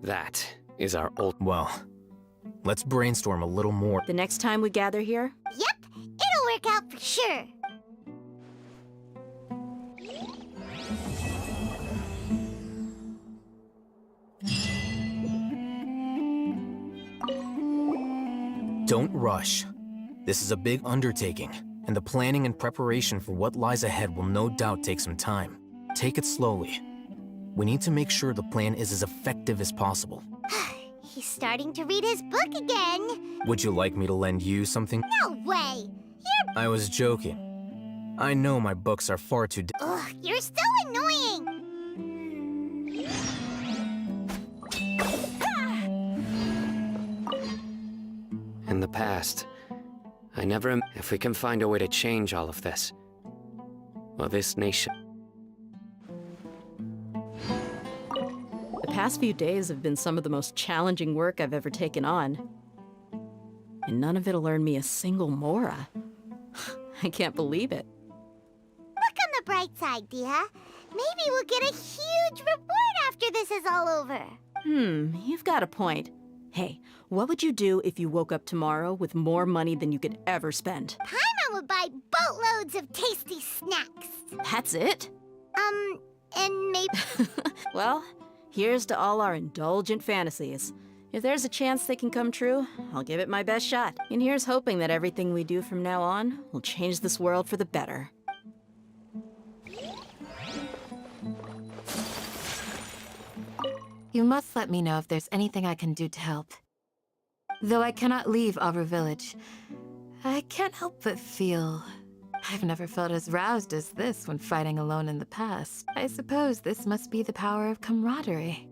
That is our Well, let's brainstorm a little more. The next time we gather here? Yep, it'll work out for sure. Don't rush. This is a big undertaking, and the planning and preparation for what lies ahead will no doubt take some time. Take it slowly. We need to make sure the plan is as effective as possible. He's starting to read his book again. Would you like me to lend you something? No way! I was joking. I know my books are far too Ugh, you're so annoying! In the past, I never... If we can find a way to change all of this, well, this nation... The past few days have been some of the most challenging work I've ever taken on. And none of it'll earn me a single mora. I can't believe it. Look on the bright side, Dia. Maybe we'll get a huge reward after this is all over. You've got a point. Hey, what would you do if you woke up tomorrow with more money than you could ever spend? Paimon would buy boatloads of tasty snacks. That's it? And maybe... Well, here's to all our indulgent fantasies. If there's a chance they can come true, I'll give it my best shot. And here's hoping that everything we do from now on will change this world for the better. You must let me know if there's anything I can do to help. Though I cannot leave Aru Village, I can't help but feel... I've never felt as roused as this when fighting alone in the past. I suppose this must be the power of camaraderie.